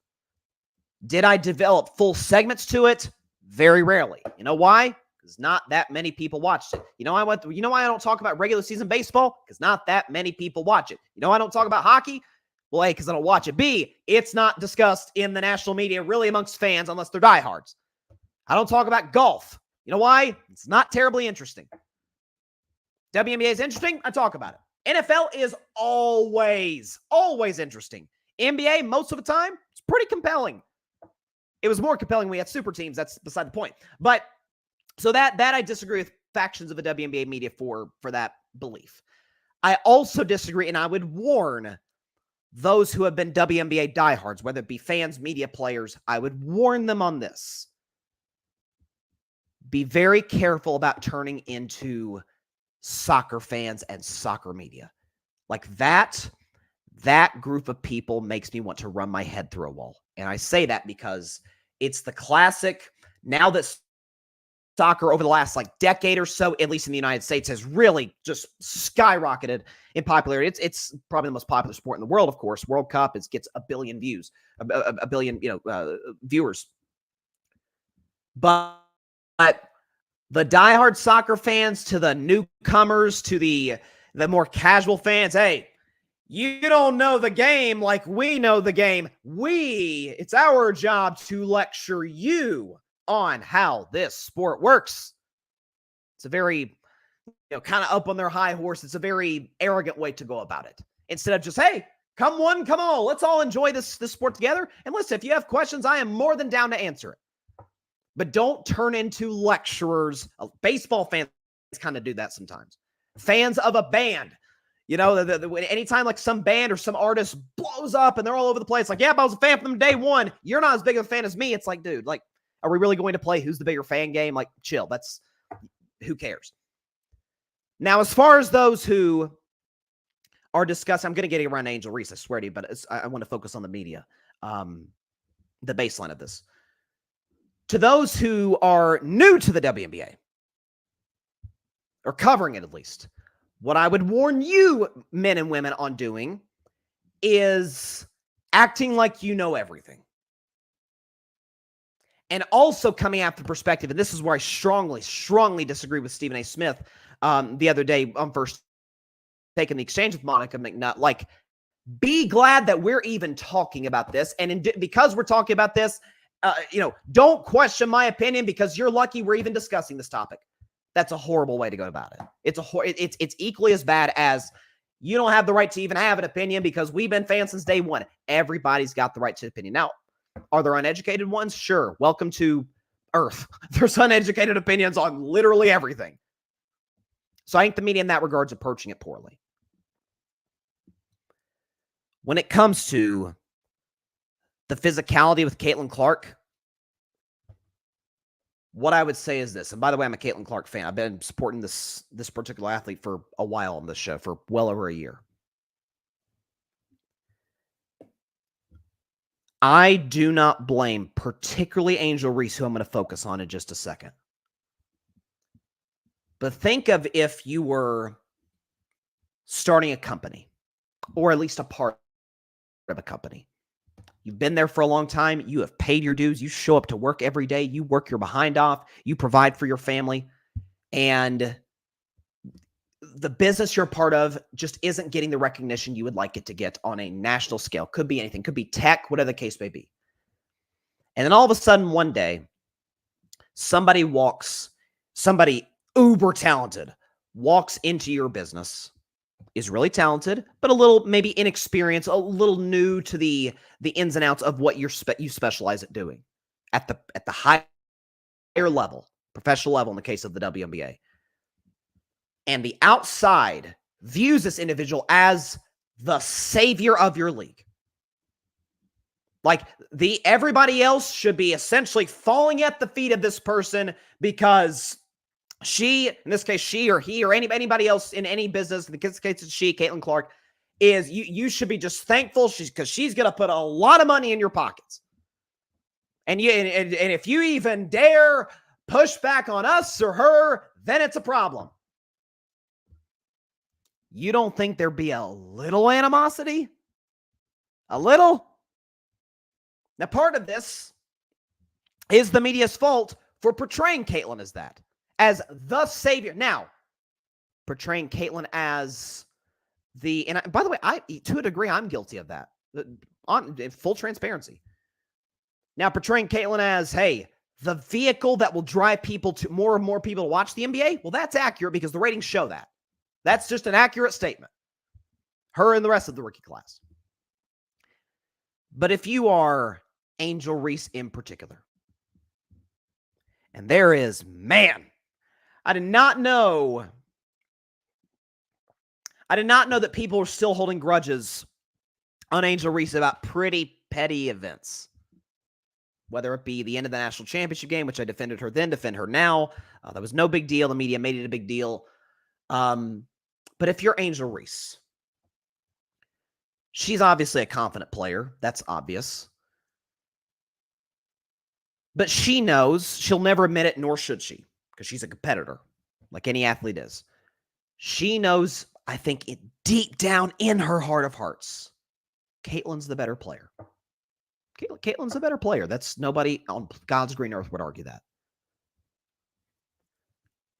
Did I develop full segments to it? Very rarely. You know why? Because not that many people watched it. You know why I don't talk about regular season baseball? Because not that many people watch it. You know why I don't talk about hockey? Well, A, because I don't watch it. B, it's not discussed in the national media really amongst fans unless they're diehards. I don't talk about golf. You know why? It's not terribly interesting. WNBA is interesting. I talk about it. NFL is always interesting. NBA, most of the time, it's pretty compelling. It was more compelling when we had super teams. That's beside the point. But so that I disagree with factions of the WNBA media for that belief. I also disagree, and I would warn those who have been WNBA diehards, whether it be fans, media players, I would warn them on this. Be very careful about turning into soccer fans and soccer media. Like that group of people makes me want to run my head through a wall. And I say that because it's the classic, now that soccer over the last decade or so, at least in the United States, has really just skyrocketed in popularity. It's probably the most popular sport in the world, of course. World Cup gets a billion views, a billion viewers. But the diehard soccer fans to the newcomers to the more casual fans, hey, you don't know the game like we know the game. It's our job to lecture you on how this sport works. It's a very, kind of up on their high horse. It's a very arrogant way to go about it. Instead of just, hey, come one, come all. Let's all enjoy this sport together. And listen, if you have questions, I am more than down to answer it. But don't turn into lecturers. Baseball fans kind of do that sometimes. Fans of a band. Anytime some band or some artist blows up and they're all over the place, yeah, but I was a fan from them day one. You're not as big of a fan as me. It's dude, are we really going to play who's the bigger fan game? Chill. Who cares? Now, as far as those who are discussing, I'm going to get around Angel Reese, I swear to you, but I want to focus on the media, the baseline of this. To those who are new to the WNBA, or covering it at least, what I would warn you, men and women, on doing is acting like you know everything. And also coming at the perspective, and this is where I strongly disagree with Stephen A. Smith the other day on First Taking the Exchange with Monica McNutt. Be glad that we're even talking about this. And because we're talking about this, don't question my opinion because you're lucky we're even discussing this topic. That's a horrible way to go about it. It's equally as bad as you don't have the right to even have an opinion because we've been fans since day one. Everybody's got the right to opinion. Now, are there uneducated ones? Sure. Welcome to Earth. There's uneducated opinions on literally everything. So I think the media in that regard is approaching it poorly. When it comes to the physicality with Caitlin Clark, what I would say is this, and by the way, I'm a Caitlin Clark fan. I've been supporting this particular athlete for a while on this show, for well over a year. I do not blame particularly Angel Reese, who I'm going to focus on in just a second. But think of if you were starting a company, or at least a part of a company. You've been there for a long time. You have paid your dues. You show up to work every day. You work your behind off. You provide for your family. And the business you're a part of just isn't getting the recognition you would like it to get on a national scale. Could be anything. Could be tech, whatever the case may be. And then all of a sudden one day, somebody uber talented, walks into your business, is really talented, but a little maybe inexperienced, a little new to the ins and outs of what you specialize at doing at the higher level, professional level in the case of the WNBA. And the outside views this individual as the savior of your league. Everybody else should be essentially falling at the feet of this person because she, in this case, she or he or anybody else in any business, in this case it's she, Caitlin Clark, is you should be just thankful because she's going to put a lot of money in your pockets. And if you even dare push back on us or her, then it's a problem. You don't think there'd be a little animosity? A little? Now, part of this is the media's fault for portraying Caitlin as that. as the savior. Now, portraying Caitlyn as and by the way, to a degree, I'm guilty of that. On full transparency. Now, portraying Caitlyn as, hey, the vehicle that will drive people to more and more people to watch the NBA, well, that's accurate because the ratings show that. That's just an accurate statement. Her and the rest of the rookie class. But if you are Angel Reese in particular, and there is, man, I did not know that people were still holding grudges on Angel Reese about pretty petty events. Whether it be the end of the national championship game, which I defended her then, defend her now. That was no big deal. The media made it a big deal. But if you're Angel Reese, she's obviously a confident player. That's obvious. But she knows she'll never admit it, nor should she, because she's a competitor, like any athlete is. She knows, I think, deep down in her heart of hearts, Caitlyn's the better player. Caitlyn's a better player. That's nobody on God's green earth would argue that.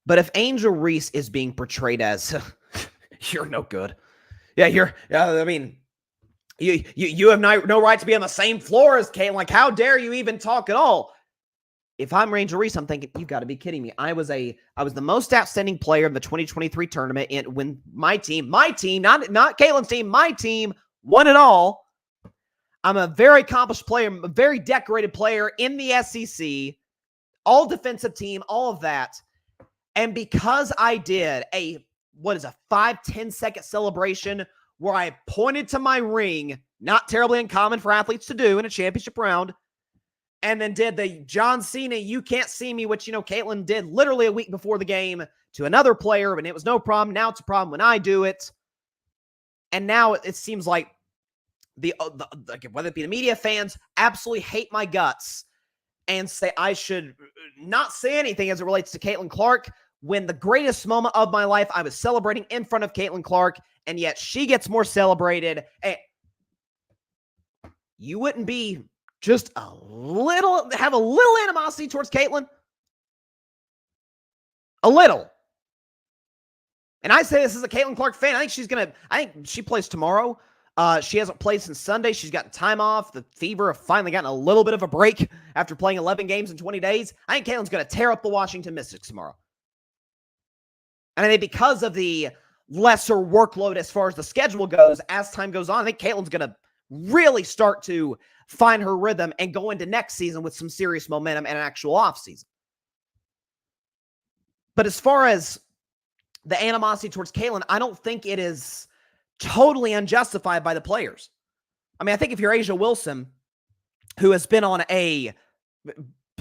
But if Angel Reese is being portrayed as, you're no good. Yeah, you have no right to be on the same floor as Caitlyn. Like, how dare you even talk at all? If I'm Angel Reese, I'm thinking, you've got to be kidding me. I was the most outstanding player in the 2023 tournament, and when my team, not Caitlyn's team, my team won it all. I'm a very accomplished player, a very decorated player in the SEC, all defensive team, all of that. And because I did a 5-10 second celebration where I pointed to my ring, not terribly uncommon for athletes to do in a championship round, and then did the John Cena, you can't see me, which, Caitlyn did literally a week before the game to another player, and it was no problem. Now it's a problem when I do it. And now it seems like whether it be the media, fans absolutely hate my guts and say I should not say anything as it relates to Caitlin Clark, when the greatest moment of my life, I was celebrating in front of Caitlin Clark, and yet she gets more celebrated. And you wouldn't be just have a little animosity towards Caitlin? A little. And I say this as a Caitlin Clark fan. I think she plays tomorrow. She hasn't played since Sunday. She's gotten time off. The Fever have finally gotten a little bit of a break after playing 11 games in 20 days. I think Caitlin's going to tear up the Washington Mystics tomorrow. And I think because of the lesser workload as far as the schedule goes, as time goes on, I think Caitlin's going to really start to find her rhythm and go into next season with some serious momentum and an actual offseason. But as far as the animosity towards Caitlin, I don't think it is totally unjustified by the players. I mean, I think if you're A'ja Wilson, who has been on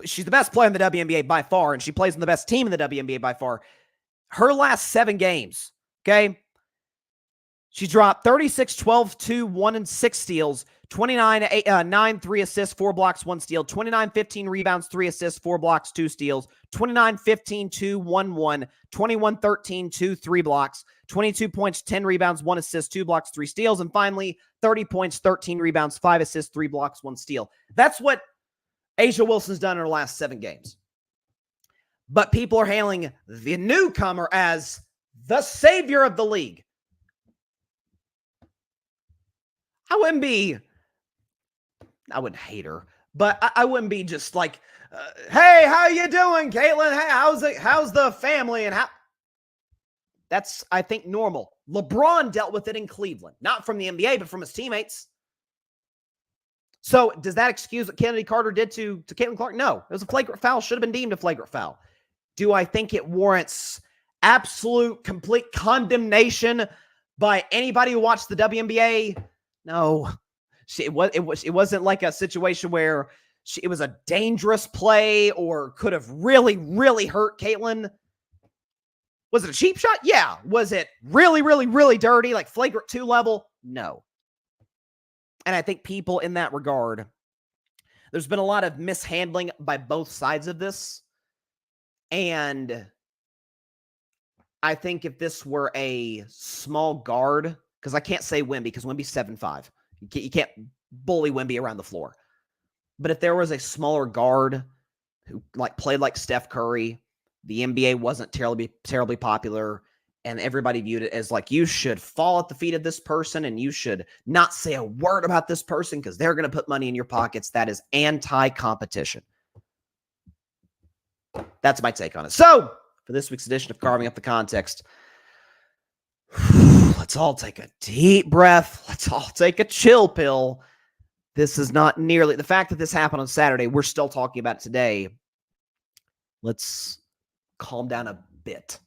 she's the best player in the WNBA by far, and she plays in the best team in the WNBA by far. Her last 7 games, okay? She dropped 36, 12, 2, 1, and 6 steals, 29, 9, 3 assists, 4 blocks, 1 steal, 29, 15 rebounds, 3 assists, 4 blocks, 2 steals, 29, 15, 2, 1, 1, 21, 13, 2, 3 blocks, 22 points, 10 rebounds, 1 assist, 2 blocks, 3 steals, and finally 30 points, 13 rebounds, 5 assists, 3 blocks, 1 steal. That's what A'ja Wilson's done in her last 7 games. But people are hailing the newcomer as the savior of the league. I wouldn't hate her, but I wouldn't be just like, hey, how you doing, Caitlin? Hey, how's the family? And that's, I think, normal. LeBron dealt with it in Cleveland, not from the NBA, but from his teammates. So does that excuse what Kennedy Carter did to Caitlin Clark? No, it was a flagrant foul. Should have been deemed a flagrant foul. Do I think it warrants absolute, complete condemnation by anybody who watched the WNBA? No. It wasn't like a situation where it was a dangerous play or could have really, really hurt Caitlin. Was it a cheap shot? Yeah. Was it really, really, really dirty, like flagrant 2 level? No. And I think people in that regard, there's been a lot of mishandling by both sides of this. And I think if this were a small guard, because I can't say Wemby because Wemby's 7'5". You can't bully Wemby around the floor. But if there was a smaller guard who played like Steph Curry, the NBA wasn't terribly popular, and everybody viewed it as like, you should fall at the feet of this person and you should not say a word about this person because they're going to put money in your pockets. That is anti-competition. That's my take on it. So, for this week's edition of Carving Up the Context, let's all take a deep breath. Let's all take a chill pill. This is not nearly, the fact that this happened on Saturday, we're still talking about it today. Let's calm down a bit.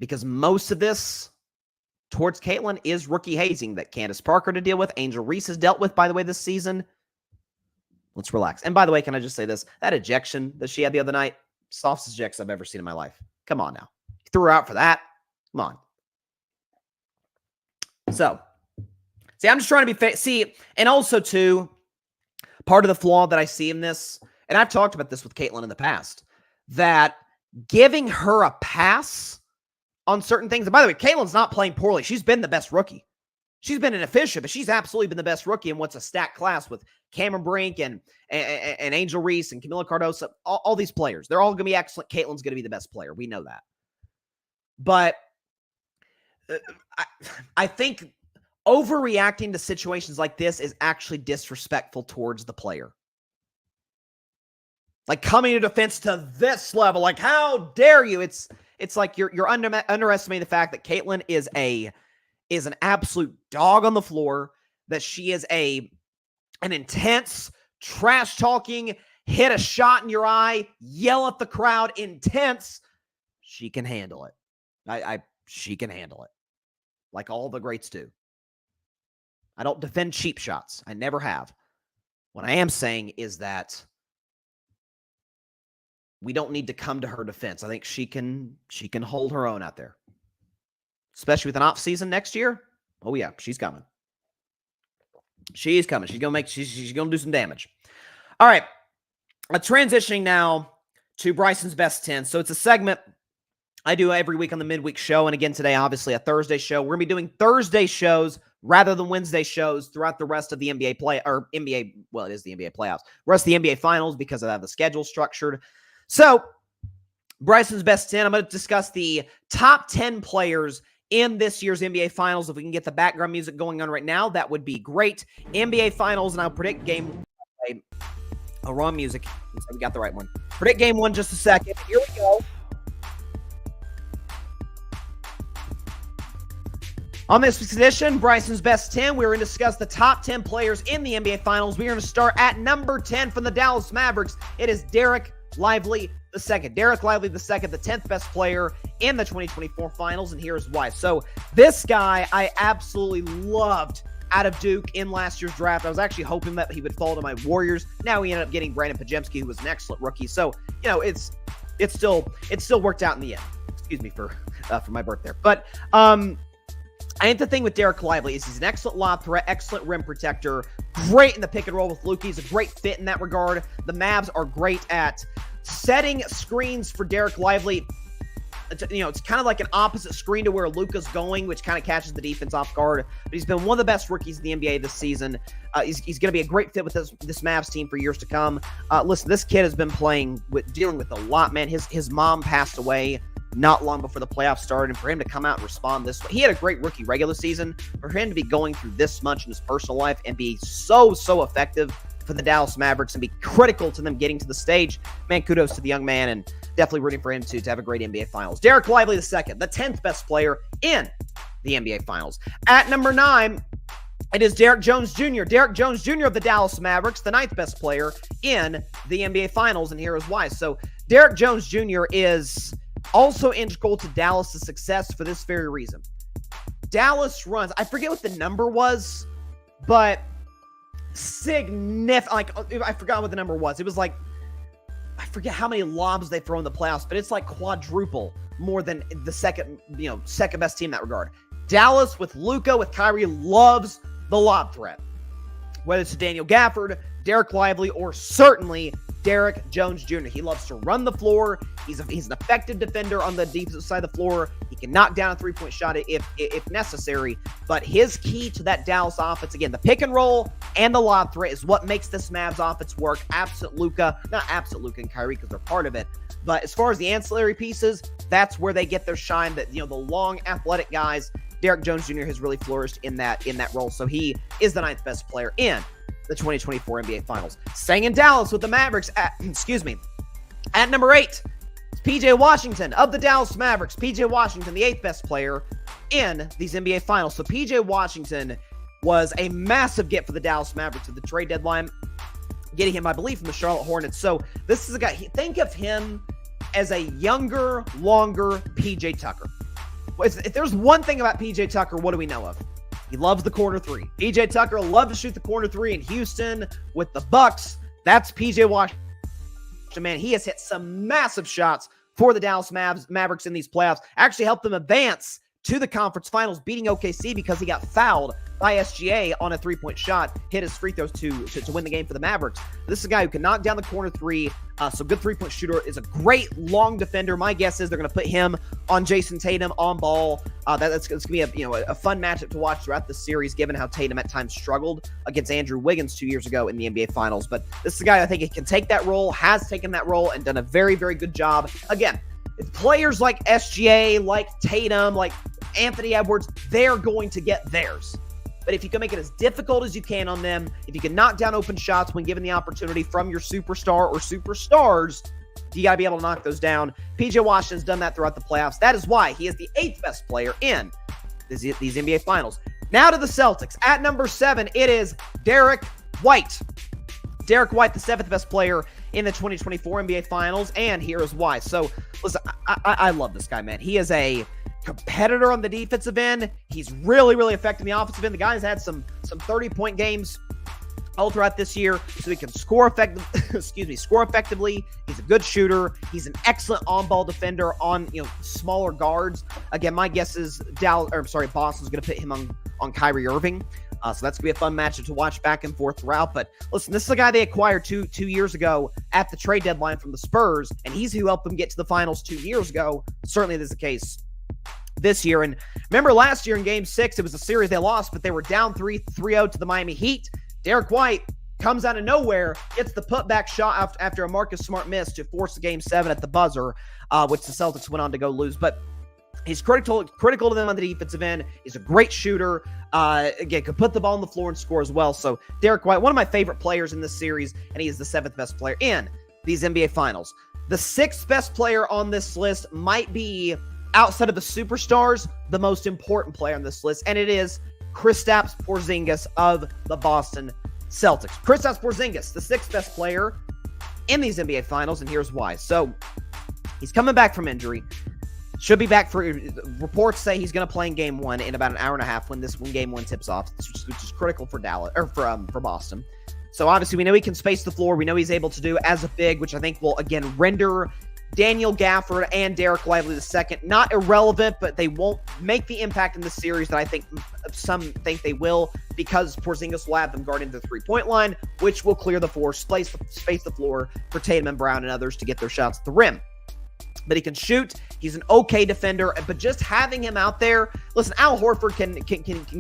Because most of this towards Caitlin is rookie hazing that Candace Parker to deal with, Angel Reese has dealt with, by the way, this season. Let's relax. And by the way, can I just say this? That ejection that she had the other night, softest ejects I've ever seen in my life. Come on now. You threw her out for that? Come on. So, see, I'm just trying to be fair. See, and also, too, part of the flaw that I see in this, and I've talked about this with Caitlin in the past, that giving her a pass on certain things. And by the way, Caitlin's not playing poorly. She's been the best rookie. She's been inefficient, but she's absolutely been the best rookie in what's a stacked class with Cameron Brink and Angel Reese and Camila Cardoso. All these players. They're all going to be excellent. Caitlin's going to be the best player. We know that. But I think overreacting to situations like this is actually disrespectful towards the player. Like coming to defense to this level, like how dare you? It's like you're underestimating the fact that Caitlin is an absolute dog on the floor, that she is an intense, trash-talking, hit a shot in your eye, yell at the crowd, intense. She can handle it. She can handle it. Like all the greats do. I don't defend cheap shots. I never have. What I am saying is that we don't need to come to her defense. I think she can hold her own out there. Especially with an off season next year. Oh yeah, she's coming. She's coming. She's gonna do some damage. All right. Transitioning now to Bryson's best 10. So it's a segment I do every week on the midweek show. And again, today, obviously a Thursday show. We're gonna be doing Thursday shows rather than Wednesday shows throughout the rest of the NBA well, it is the NBA playoffs. Rest of the NBA finals because of how the schedule structured. So, Bryson's best 10. I'm going to discuss the top 10 players in this year's NBA Finals. If we can get the background music going on right now, that would be great. NBA Finals, and I'll predict game... Oh, wrong music. Looks like we got the right one. Predict game one just a second. Here we go. On this week's edition, Bryson's best 10, we're going to discuss the top 10 players in the NBA Finals. We're going to start at number 10 from the Dallas Mavericks. It is Dereck Lively the second. Dereck Lively the second, the 10th best player in the 2024 finals, and here's why. So this guy I absolutely loved out of Duke in last year's draft. I was actually hoping that he would fall to my Warriors. Now he ended up getting Brandon Pajemski, who was an excellent rookie. So, you know, it still worked out in the end. Excuse me for my birth there. But I think the thing with Dereck Lively is he's an excellent lob threat, excellent rim protector, great in the pick and roll with Luka. He's a great fit in that regard. The Mavs are great at setting screens for Dereck Lively. It's kind of like an opposite screen to where Luka's going, which kind of catches the defense off guard. But he's been one of the best rookies in the NBA this season. He's going to be a great fit with this Mavs team for years to come. Listen, this kid has been dealing with a lot, man. His mom passed away not long before the playoffs started, and for him to come out and respond this way, he had a great rookie regular season. For him to be going through this much in his personal life and be so effective for the Dallas Mavericks and be critical to them getting to the stage, man, kudos to the young man, and definitely rooting for him to have a great NBA Finals. Dereck Lively the second, the 10th best player in the NBA Finals. At number 9, it is Derrick Jones Jr. Derrick Jones Jr. of the Dallas Mavericks, the 9th best player in the NBA Finals, and here is why. So Derrick Jones Jr. is also integral to Dallas' success for this very reason. Dallas runs, I forget what the number was, but significant, I forgot what the number was. It was like, I forget how many lobs they throw in the playoffs, but it's like quadruple more than the second best team in that regard. Dallas with Luka, with Kyrie, loves the lob threat. Whether it's to Daniel Gafford, Derek Lively, or certainly Derek Jones Jr. He loves to run the floor. He's an effective defender on the defensive side of the floor. He can knock down a three-point shot if necessary. But his key to that Dallas offense, again, the pick and roll and the lob threat is what makes this Mavs offense work. Absent Luka, not absent Luka and Kyrie because they're part of it. But as far as the ancillary pieces, that's where they get their shine. That, the long athletic guys. Derek Jones Jr. has really flourished in that role. So he is the 9th best player in the 2024 NBA Finals. Staying in Dallas with the Mavericks at number 8, it's PJ Washington of the Dallas Mavericks. PJ Washington, the 8th best player in these NBA Finals. So PJ Washington was a massive get for the Dallas Mavericks at the trade deadline, getting him, I believe, from the Charlotte Hornets. So this is a guy, think of him as a younger, longer PJ Tucker. If there's one thing about PJ Tucker, what do we know of? He loves the corner three. PJ Tucker loved to shoot the corner three in Houston with the Bucks. That's PJ Washington. Man, he has hit some massive shots for the Dallas Mavericks in these playoffs. Actually helped them advance to the conference finals, beating OKC because he got fouled by SGA on a three-point shot, hit his free throws to win the game for the Mavericks. This is a guy who can knock down the corner three, so good three-point shooter, is a great long defender. My guess is they're going to put him on Jayson Tatum on ball. That's going to be a fun matchup to watch throughout the series, given how Tatum at times struggled against Andrew Wiggins 2 years ago in the NBA Finals. But this is a guy I think he can take that role, has taken that role, and done a very, very good job. Again, if players like SGA, like Tatum, like Anthony Edwards, they're going to get theirs. But if you can make it as difficult as you can on them, if you can knock down open shots when given the opportunity from your superstar or superstars, you got to be able to knock those down. PJ Washington's done that throughout the playoffs. That is why he is the 8th best player in these NBA Finals. Now to the Celtics. At number 7, it is Derek White. Derek White, the 7th best player in the 2024 NBA Finals, and here is why. So, listen, I love this guy, man. He is a competitor on the defensive end. He's really, really effective in the offensive end. The guy's had some 30-point games all throughout this year, so he can score effectively. He's a good shooter. He's an excellent on-ball defender on smaller guards. Again, my guess is Boston's going to put him on Kyrie Irving. So that's going to be a fun matchup to watch back and forth throughout. But listen, this is a guy they acquired two years ago at the trade deadline from the Spurs, and he's who helped them get to the finals 2 years ago. Certainly this is the case this year. And remember last year in Game 6, it was a series they lost, but they were down 3-0 to the Miami Heat. Derek White comes out of nowhere, gets the putback shot after a Marcus Smart miss to force the Game 7 at the buzzer, which the Celtics went on to go lose. But he's critical to them on the defensive end. He's a great shooter. Again, could put the ball on the floor and score as well. So Derek White, one of my favorite players in this series, and he is the 7th best player in these NBA Finals. The 6th best player on this list might be, outside of the superstars, the most important player on this list, and it is Kristaps Porzingis of the Boston Celtics. Kristaps Porzingis, the 6th best player in these NBA Finals, and here's why. So he's coming back from injury. Should be back for, reports say he's going to play in Game 1 in about an hour and a half when Game 1 tips off, which is critical for Dallas, or for Boston. So obviously we know he can space the floor. We know he's able to do as a big, which I think will again render Daniel Gafford and Derek Lively II not irrelevant, but they won't make the impact in the series that I think some think they will, because Porzingis will have them guarding the three-point line, which will clear the floor, space the floor for Tatum and Brown and others to get their shots at the rim. But he can shoot. He's an okay defender. But just having him out there, listen, Al Horford can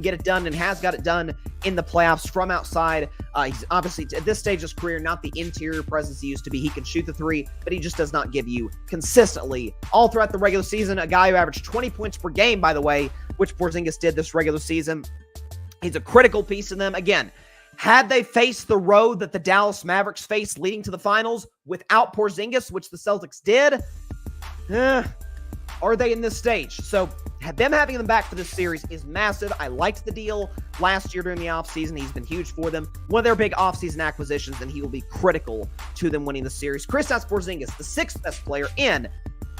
get it done and has got it done in the playoffs from outside. He's obviously, at this stage of his career, not the interior presence he used to be. He can shoot the three, but he just does not give you consistently all throughout the regular season. A guy who averaged 20 points per game, by the way, which Porzingis did this regular season. He's a critical piece in them. Again, had they faced the road that the Dallas Mavericks faced leading to the finals without Porzingis, which the Celtics did, are they in this stage? So them having them back for this series is massive. I liked the deal last year during the offseason. He's been huge for them. One of their big offseason acquisitions, and he will be critical to them winning the series. Kristaps Porzingis, the 6th best player in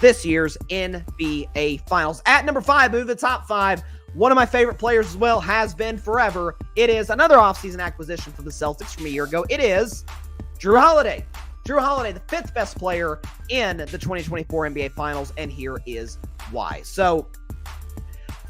this year's NBA Finals. At number 5, move to the top 5. One of my favorite players as well, has been forever. It is another offseason acquisition for the Celtics from a year ago. It is Jrue Holiday. Jrue Holiday, the 5th best player in the 2024 NBA Finals, and here is why. So,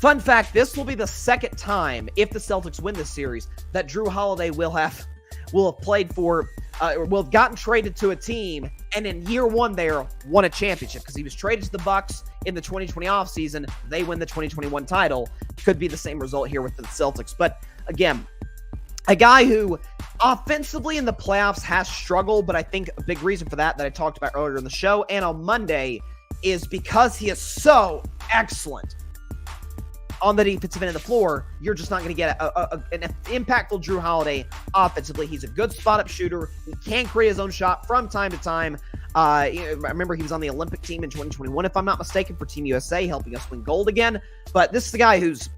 fun fact, this will be the second time, if the Celtics win this series, that Jrue Holiday will have will have played for, or will have gotten traded to a team, and in year one there won a championship because he was traded to the Bucks in the 2020 offseason. They win the 2021 title. Could be the same result here with the Celtics. But again, a guy who offensively in the playoffs has struggled, but I think a big reason for that I talked about earlier in the show and on Monday is because he is so excellent on the defensive end of the floor. You're just not going to get an impactful Jrue Holiday offensively. He's a good spot-up shooter. He can create his own shot from time to time. I remember he was on the Olympic team in 2021, if I'm not mistaken, for Team USA, helping us win gold again. But this is the guy who's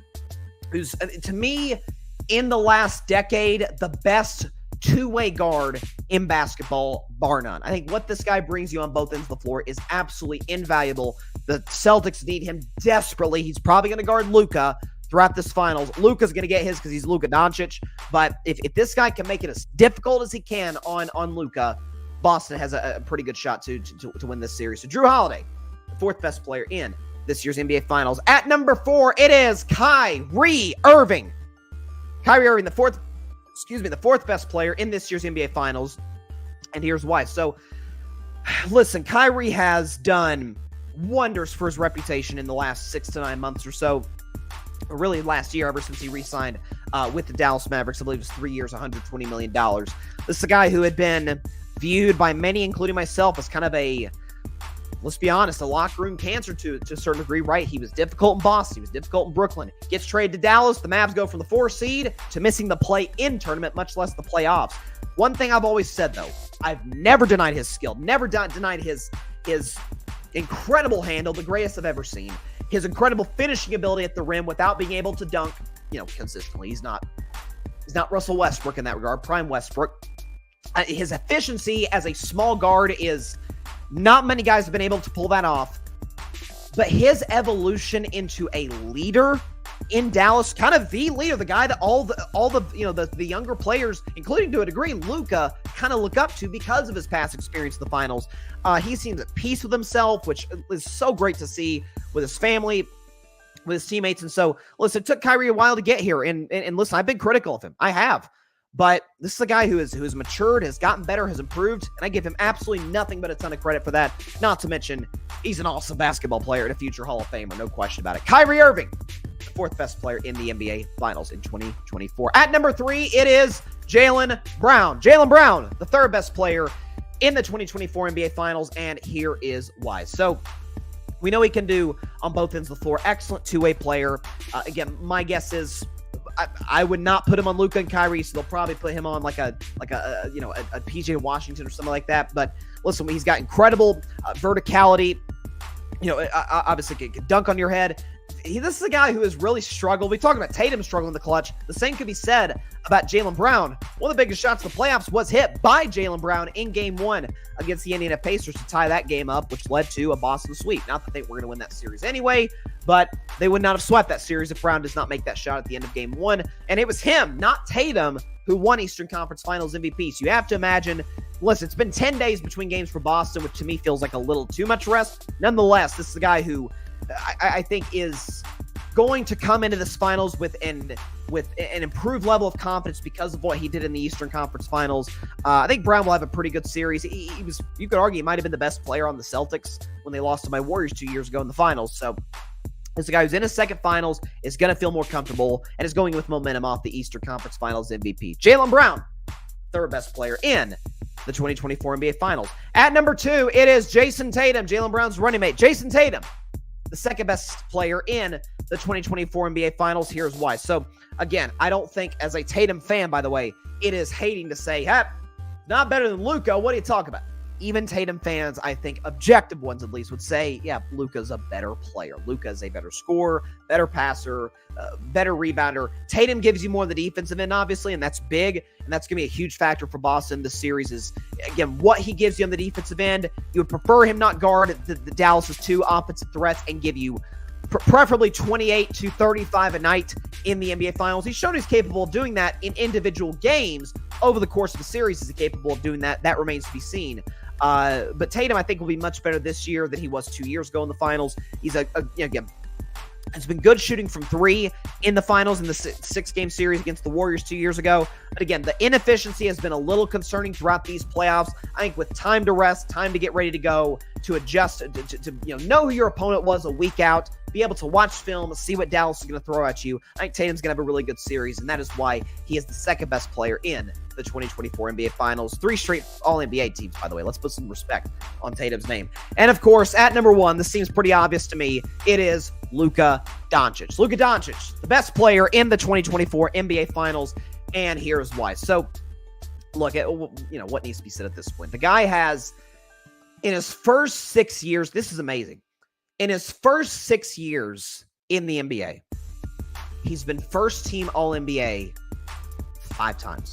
to me, in the last decade, the best two-way guard in basketball, bar none. I think what this guy brings you on both ends of the floor is absolutely invaluable. The Celtics need him desperately. He's probably going to guard Luka throughout this finals. Luka's going to get his because he's Luka Doncic. But if this guy can make it as difficult as he can on Luka, Boston has a pretty good shot to win this series. So Jrue Holiday, the fourth best player in this year's NBA Finals. At number 4, it is Kyrie Irving. Kyrie Irving, the fourth best player in this year's NBA Finals. And here's why. So, listen, Kyrie has done wonders for his reputation in the last 6 to 9 months or so. Really last year, ever since he re-signed with the Dallas Mavericks. I believe it was 3 years, $120 million. This is a guy who had been viewed by many, including myself, as kind of a, let's be honest, a locker room cancer to a certain degree, right? He was difficult in Boston. He was difficult in Brooklyn. Gets traded to Dallas. The Mavs go from the 4 seed to missing the play-in tournament, much less the playoffs. One thing I've always said, though, I've never denied his skill, never denied his incredible handle, the greatest I've ever seen. His incredible finishing ability at the rim without being able to dunk, consistently. He's not Russell Westbrook in that regard, prime Westbrook. His efficiency as a small guard is not many guys have been able to pull that off. But his evolution into a leader in Dallas, kind of the leader, the guy that all the younger players, including to a degree Luka, kind of look up to because of his past experience in the finals. He seems at peace with himself, which is so great to see, with his family, with his teammates. And so, listen, it took Kyrie a while to get here. And listen, I've been critical of him. I have. But this is a guy who has matured, has gotten better, has improved, and I give him absolutely nothing but a ton of credit for that. Not to mention, he's an awesome basketball player and a future Hall of Famer, no question about it. Kyrie Irving, the fourth best player in the NBA Finals in 2024. At number 3, it is Jaylen Brown. Jaylen Brown, the third best player in the 2024 NBA Finals, and here is why. So, we know he can do on both ends of the floor. Excellent two-way player. Again, my guess is I would not put him on Luka and Kyrie, so they'll probably put him on like a PJ Washington or something like that. But listen, he's got incredible verticality. Obviously can dunk on your head. This is a guy who has really struggled. We talked about Tatum struggling in the clutch. The same could be said about Jaylen Brown. One of the biggest shots in the playoffs was hit by Jaylen Brown in Game 1 against the Indiana Pacers to tie that game up, which led to a Boston sweep. Not that they were going to win that series anyway, but they would not have swept that series if Brown does not make that shot at the end of Game 1. And it was him, not Tatum, who won Eastern Conference Finals MVP. So you have to imagine, listen, it's been 10 days between games for Boston, which to me feels like a little too much rest. Nonetheless, this is a guy who I think is going to come into this finals with an improved level of confidence because of what he did in the Eastern Conference Finals. I think Brown will have a pretty good series. He was, you could argue, he might have been the best player on the Celtics when they lost to my Warriors 2 years ago in the finals. So this is a guy who's in his second finals, is going to feel more comfortable, and is going with momentum off the Eastern Conference Finals MVP. Jaylen Brown, third best player in the 2024 NBA Finals. At number 2, it is Jayson Tatum, Jaylen Brown's running mate. Jayson Tatum, the second best player in the 2024 NBA Finals. Here's why. So, again, I don't think, as a Tatum fan, by the way, it is hating to say, hey, not better than Luka. What are you talking about? Even Tatum fans, I think, objective ones at least, would say, yeah, Luka's a better player. Luka is a better scorer, better passer, better rebounder. Tatum gives you more of the defensive end, obviously, and that's big, and that's going to be a huge factor for Boston this series is, again, what he gives you on the defensive end. You would prefer him not guard the Dallas's two offensive threats and give you preferably 28 to 35 a night in the NBA Finals. He's shown he's capable of doing that in individual games. Over the course of the series, is he capable of doing that? That remains to be seen. But Tatum, I think, will be much better this year than he was 2 years ago in the finals. He's again, It's been good shooting from three in the finals in the six-game series against the Warriors 2 years ago. But again, the inefficiency has been a little concerning throughout these playoffs. I think with time to rest, time to get ready to go, to adjust, to know who your opponent was a week out, be able to watch film, see what Dallas is going to throw at you. I think Tatum's going to have a really good series, and that is why he is the second best player in the 2024 NBA Finals. 3 straight All-NBA teams, by the way. Let's put some respect on Tatum's name. And of course, at number 1, this seems pretty obvious to me, it is Luka Doncic. Luka Doncic, the best player in the 2024 NBA Finals, and here's why. So, look at what needs to be said at this point. The guy has, in his first 6 years, this is amazing. In his first 6 years in the NBA, he's been first team All-NBA 5 times.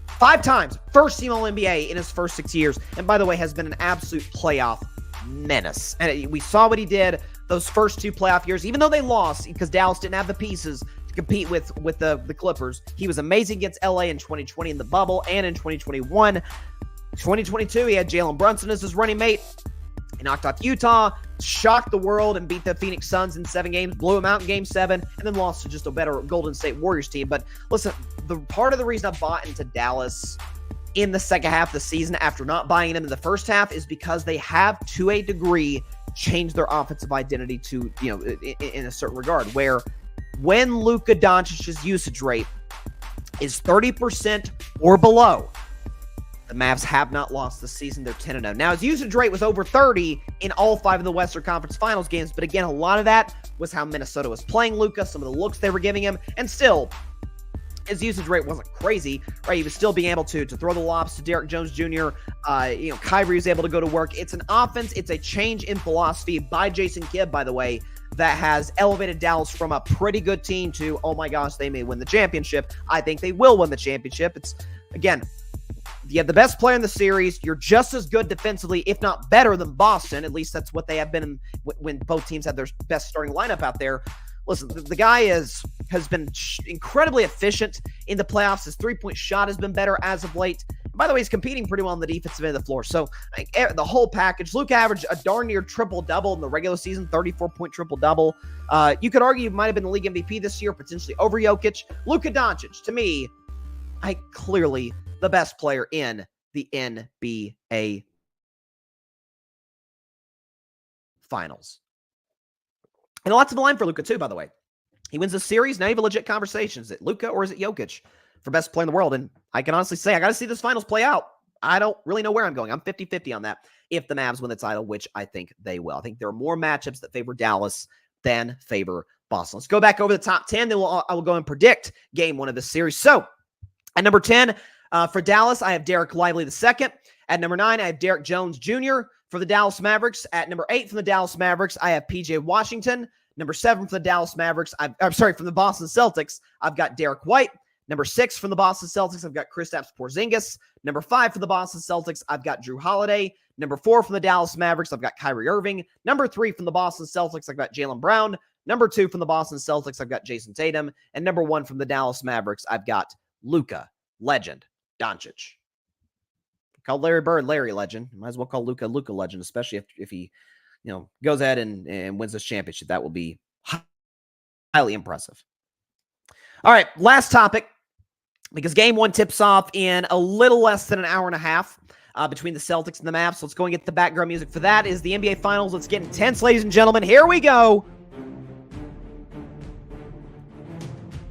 5 times. First team All-NBA in his first 6 years. And by the way, has been an absolute playoff menace. And we saw what he did those first 2 playoff years, even though they lost because Dallas didn't have the pieces to compete with the Clippers. He was amazing against LA in 2020 in the bubble and in 2021. 2022, he had Jalen Brunson as his running mate. He knocked off Utah, shocked the world, and beat the Phoenix Suns in 7 games, blew them out in Game 7, and then lost to just a better Golden State Warriors team. But listen, the part of the reason I bought into Dallas in the second half of the season after not buying them in the first half is because they have, to a degree, changed their offensive identity to, in a certain regard, where when Luka Doncic's usage rate is 30% or below, the Mavs have not lost this season. They're 10-0. Now, his usage rate was over 30 in all 5 of the Western Conference Finals games, but again, a lot of that was how Minnesota was playing Luka, some of the looks they were giving him, and still, his usage rate wasn't crazy, right? He was still being able to throw the lobs to Derrick Jones Jr. Kyrie was able to go to work. It's an offense. It's a change in philosophy by Jason Kidd, by the way, that has elevated Dallas from a pretty good team to, oh my gosh, they may win the championship. I think they will win the championship. It's, again, you have the best player in the series. You're just as good defensively, if not better, than Boston. At least that's what they have been when both teams had their best starting lineup out there. Listen, the guy has been incredibly efficient in the playoffs. His three-point shot has been better as of late. And by the way, he's competing pretty well on the defensive end of the floor. So the whole package. Luka averaged a darn near triple-double in the regular season, 34-point triple-double. You could argue he might have been the league MVP this year, potentially over Jokic. Luka Doncic, to me, clearly the best player in the NBA Finals. And a lot to the line for Luka, too, by the way. He wins the series. Now you have a legit conversation. Is it Luka or is it Jokic for best player in the world? And I can honestly say I got to see this finals play out. I don't really know where I'm going. I'm 50-50 on that if the Mavs win the title, which I think they will. I think there are more matchups that favor Dallas than favor Boston. Let's go back over the top 10. Then I will go and predict game 1 of this series. So at number 10, for Dallas, I have Derek Lively II. At number 9, I have Derrick Jones Jr. For the Dallas Mavericks. At number 8 from the Dallas Mavericks, I have PJ Washington. Number 7 from the Dallas Mavericks, from the Boston Celtics, I've got Derek White. Number 6 from the Boston Celtics, I've got Kristaps Porzingis. Number 5 from the Boston Celtics, I've got Drew Holiday. Number 4 from the Dallas Mavericks, I've got Kyrie Irving. Number 3 from the Boston Celtics, I've got Jaylen Brown. Number 2 from the Boston Celtics, I've got Jayson Tatum. And number 1 from the Dallas Mavericks, I've got Luka Legend Doncic. Called Larry Bird Larry Legend. Might as well call Luka Legend, especially if he goes ahead and wins this championship. That will be highly impressive. All right, last topic, because game 1 tips off in a little less than an hour and a half between the Celtics and the Mavs. So let's go and get the background music for that. Is the NBA Finals. Let's get intense, ladies and gentlemen. Here we go.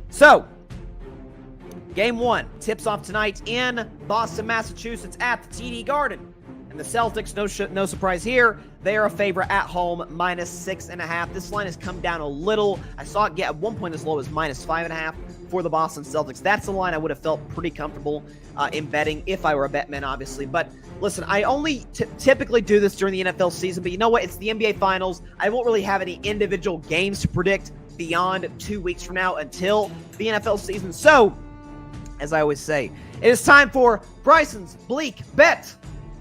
So, game 1 tips off tonight in Boston, Massachusetts at the TD Garden. And the Celtics, no surprise here, they are a favorite at home, -6.5. This line has come down a little. I saw it get at one point as low as -5.5 for the Boston Celtics. That's the line I would have felt pretty comfortable in betting if I were a betman, obviously. But listen, I only typically do this during the NFL season, but you know what? It's the NBA Finals. I won't really have any individual games to predict beyond 2 weeks from now until the NFL season. So, as I always say, it is time for Bryson's Bleak Bet.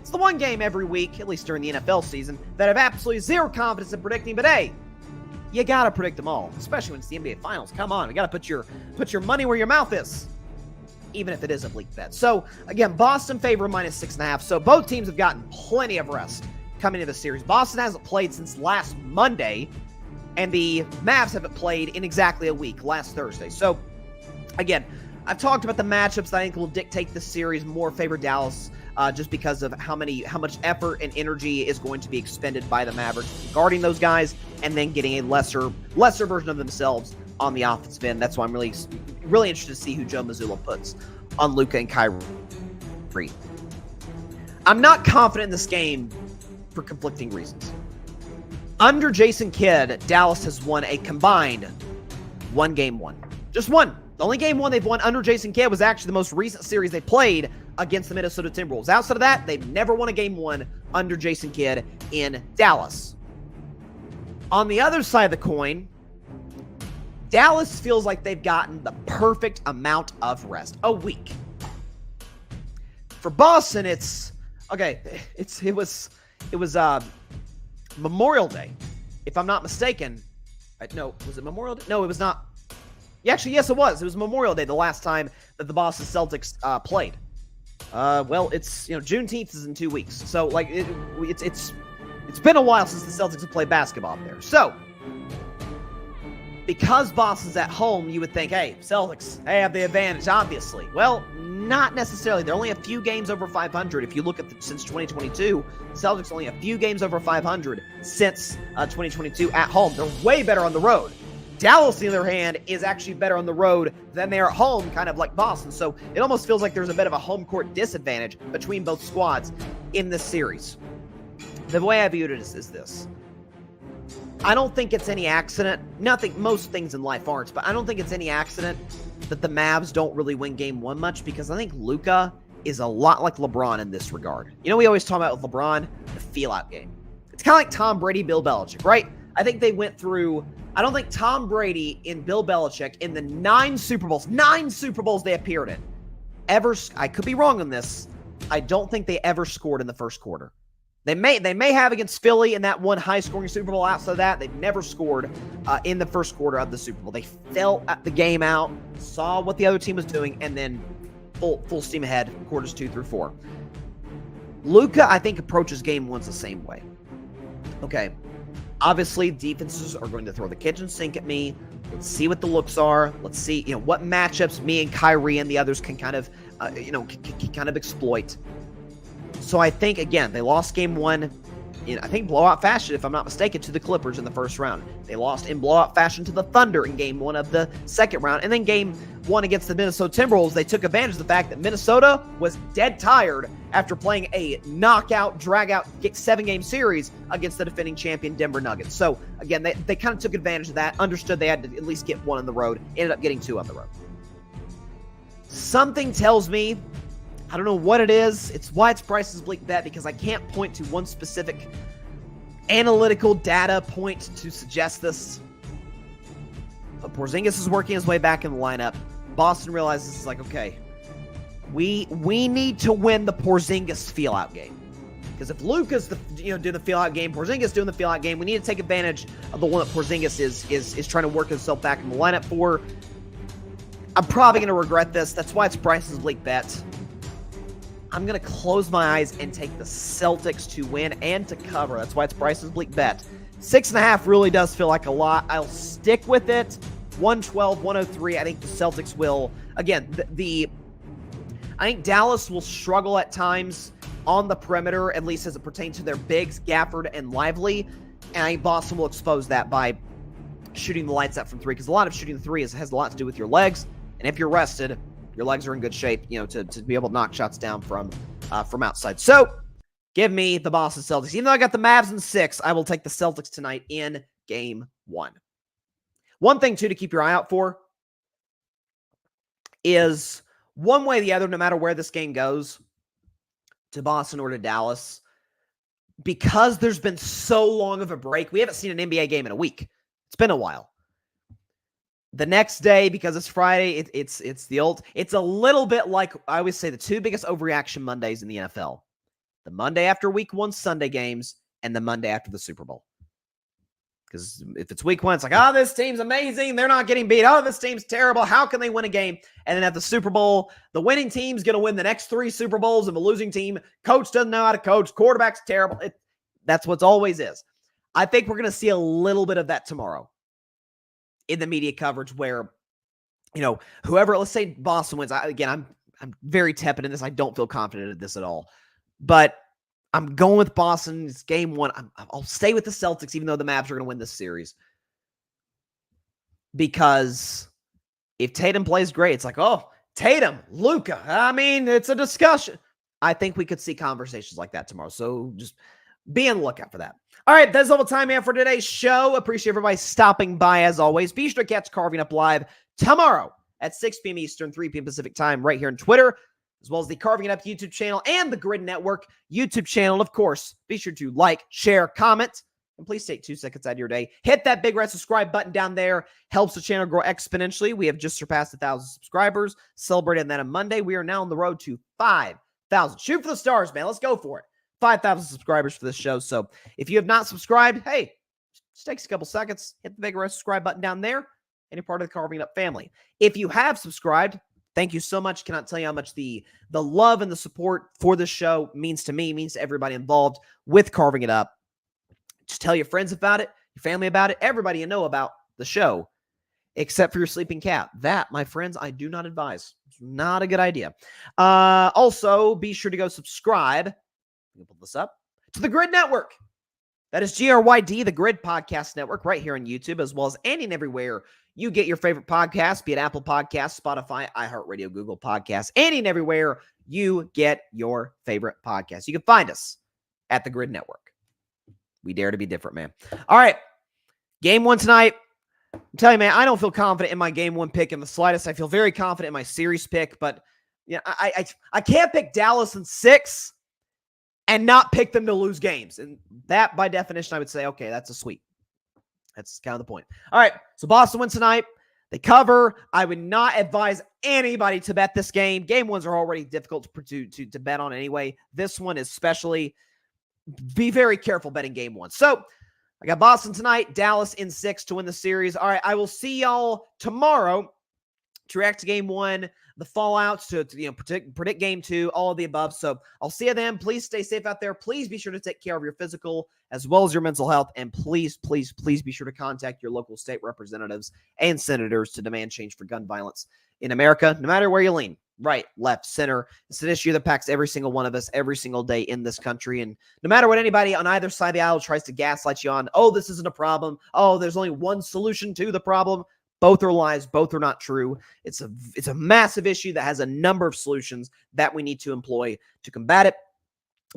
It's the one game every week, at least during the NFL season, that I have absolutely zero confidence in predicting, but hey, you gotta predict them all, especially when it's the NBA Finals. Come on, you gotta put your money where your mouth is, even if it is a bleak bet. So, again, Boston favor -6.5, so both teams have gotten plenty of rest coming into the series. Boston hasn't played since last Monday, And the Mavs haven't played in exactly a week, last Thursday. So, again, I've talked about the matchups that I think will dictate this series more favor Dallas, just because of how much effort and energy is going to be expended by the Mavericks guarding those guys, and then getting a lesser version of themselves on the offensive end. That's why I'm really interested to see who Joe Mazzulla puts on Luka and Kyrie. I'm not confident in this game for conflicting reasons. Under Jason Kidd, Dallas has won a combined game one. Just one. The only game one they've won under Jason Kidd was actually the most recent series they played against the Minnesota Timberwolves. Outside of that, they've never won a game one under Jason Kidd in Dallas. On the other side of the coin, Dallas feels like they've gotten the perfect amount of rest. A week. For Boston, it was Memorial Day, if I'm not mistaken. No, was it Memorial Day? No, it was not. Yeah, actually, yes, it was. It was Memorial Day, the last time that the Boston Celtics played. Well, it's Juneteenth is in 2 weeks, so like it's been a while since the Celtics have played basketball up there. So because Boston's at home, you would think, hey, Celtics, they have the advantage, obviously. Well, not necessarily. They're only a few games over 500. If you look at since 2022, Celtics only a few games over 500 since 2022 at home. They're way better on the road. Dallas, on the other hand, is actually better on the road than they are at home, kind of like Boston. So it almost feels like there's a bit of a home court disadvantage between both squads in this series. The way I viewed it is this. I don't think it's any accident. Most things in life aren't, but I don't think it's any accident that the Mavs don't really win game one much, because I think Luka is a lot like LeBron in this regard. We always talk about with LeBron, the feel-out game. It's kind of like Tom Brady, Bill Belichick, right? I think they went through... I don't think Tom Brady and Bill Belichick in the 9 Super Bowls they appeared in, ever... I could be wrong on this. I don't think they ever scored in the first quarter. They may have against Philly in that one high-scoring Super Bowl. Outside of that, they've never scored in the first quarter of the Super Bowl. They felt at the game out, saw what the other team was doing, and then full steam ahead, quarters 2 through 4. Luka, I think, approaches game ones the same way. Okay, obviously, defenses are going to throw the kitchen sink at me. Let's see what the looks are. Let's see, what matchups me and Kyrie and the others can kind of, can kind of exploit. So I think, again, they lost game one in, I think, blowout fashion, if I'm not mistaken, to the Clippers in the first round. They lost in blowout fashion to the Thunder in game one of the second round. And then game one against the Minnesota Timberwolves, they took advantage of the fact that Minnesota was dead tired after playing a knockout, drag-out 7-game series against the defending champion Denver Nuggets. So, again, they kind of took advantage of that, understood they had to at least get one on the road, ended up getting 2 on the road. Something tells me, I don't know what it is. It's why it's Bryce's bleak bet, because I can't point to one specific analytical data point to suggest this. But Porzingis is working his way back in the lineup. Boston realizes it's like, okay, we need to win the Porzingis feel-out game. Because if Luka's doing the feel-out game, Porzingis doing the feel-out game, we need to take advantage of the one that Porzingis is trying to work himself back in the lineup for. I'm probably going to regret this. That's why it's Bryce's bleak bet. I'm going to close my eyes and take the Celtics to win and to cover. That's why it's Bryce's bleak bet. 6.5 really does feel like a lot. I'll stick with it. 112, 103. I think the Celtics will. Again, I think Dallas will struggle at times on the perimeter, at least as it pertains to their bigs, Gafford and Lively. And I think Boston will expose that by shooting the lights out from 3, because a lot of shooting the 3 has a lot to do with your legs. And if you're rested, your legs are in good shape, to be able to knock shots down from outside. So, give me the Boston Celtics. Even though I got the Mavs in 6, I will take the Celtics tonight in game 1. One thing, too, to keep your eye out for is one way or the other, no matter where this game goes, to Boston or to Dallas, because there's been so long of a break, we haven't seen an NBA game in a week. It's been a while. The next day, because it's Friday, it's a little bit like, I always say, the 2 biggest overreaction Mondays in the NFL. The Monday after week 1 Sunday games and the Monday after the Super Bowl. Because if it's week 1, it's like, oh, this team's amazing. They're not getting beat. Oh, this team's terrible. How can they win a game? And then at the Super Bowl, the winning team's going to win the next 3 Super Bowls, and the losing team, coach doesn't know how to coach, quarterback's terrible. That's what it always is. I think we're going to see a little bit of that tomorrow in the media coverage where, whoever, let's say Boston wins. I'm very tepid in this. I don't feel confident in this at all. But I'm going with Boston. It's game one. I'll stay with the Celtics, even though the Mavs are going to win this series. Because if Tatum plays great, it's like, oh, Tatum, Luka. I mean, it's a discussion. I think we could see conversations like that tomorrow. So just be on the lookout for that. All right, that's all the time we have for today's show. Appreciate everybody stopping by as always. Be sure to catch Carving Up Live tomorrow at 6 p.m. Eastern, 3 p.m. Pacific time right here on Twitter, as well as the Carving It Up YouTube channel and the Grid Network YouTube channel. Of course, be sure to like, share, comment, and please take 2 seconds out of your day. Hit that big red subscribe button down there. Helps the channel grow exponentially. We have just surpassed 1,000 subscribers. Celebrating that on Monday. We are now on the road to 5,000. Shoot for the stars, man. Let's go for it. 5,000 subscribers for this show. So if you have not subscribed, hey, just takes a couple seconds. Hit the big red subscribe button down there, and you're part of the Carving It Up family. If you have subscribed, thank you so much. Cannot tell you how much the love and the support for this show means to me, means to everybody involved with Carving It Up. Just tell your friends about it, your family about it, everybody you know about the show, except for your sleeping cat. That, my friends, I do not advise. It's not a good idea. Also, be sure to go subscribe. Let me pull this up to the Grid Network. That is GRYD, the Grid Podcast Network, right here on YouTube, as well as any and everywhere you get your favorite podcasts, be it Apple Podcasts, Spotify, iHeartRadio, Google Podcasts, any and everywhere you get your favorite podcasts. You can find us at the Grid Network. We dare to be different, man. All right, game one tonight. I'm telling you, man, I don't feel confident in my game one pick in the slightest. I feel very confident in my series pick, but I can't pick Dallas in 6 and not pick them to lose games. And that, by definition, I would say, okay, that's a sweep. That's kind of the point. All right, so Boston wins tonight. They cover. I would not advise anybody to bet this game. Game ones are already difficult to bet on anyway. This one especially. Be very careful betting game one. So I got Boston tonight, Dallas in 6 to win the series. All right, I will see y'all tomorrow to react to game one, the fallouts, to predict game 2, all of the above. So I'll see you then. Please stay safe out there. Please be sure to take care of your physical as well as your mental health. And please, please, please be sure to contact your local state representatives and senators to demand change for gun violence in America, no matter where you lean. Right, left, center. It's an issue that impacts every single one of us every single day in this country. And no matter what anybody on either side of the aisle tries to gaslight you on, oh, this isn't a problem. Oh, there's only one solution to the problem. Both are lies. Both are not true. It's a massive issue that has a number of solutions that we need to employ to combat it.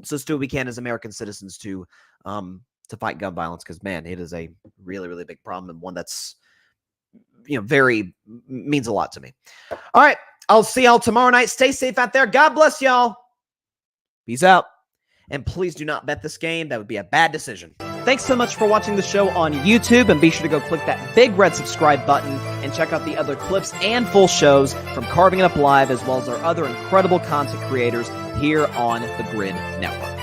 So let's do what we can as American citizens to fight gun violence, because, man, it is a really, really big problem, and one that's, very means a lot to me. All right. I'll see y'all tomorrow night. Stay safe out there. God bless y'all. Peace out. And please do not bet this game. That would be a bad decision. Thanks so much for watching the show on YouTube. And be sure to go click that big red subscribe button and check out the other clips and full shows from Carving It Up Live, as well as our other incredible content creators here on the Grid Network.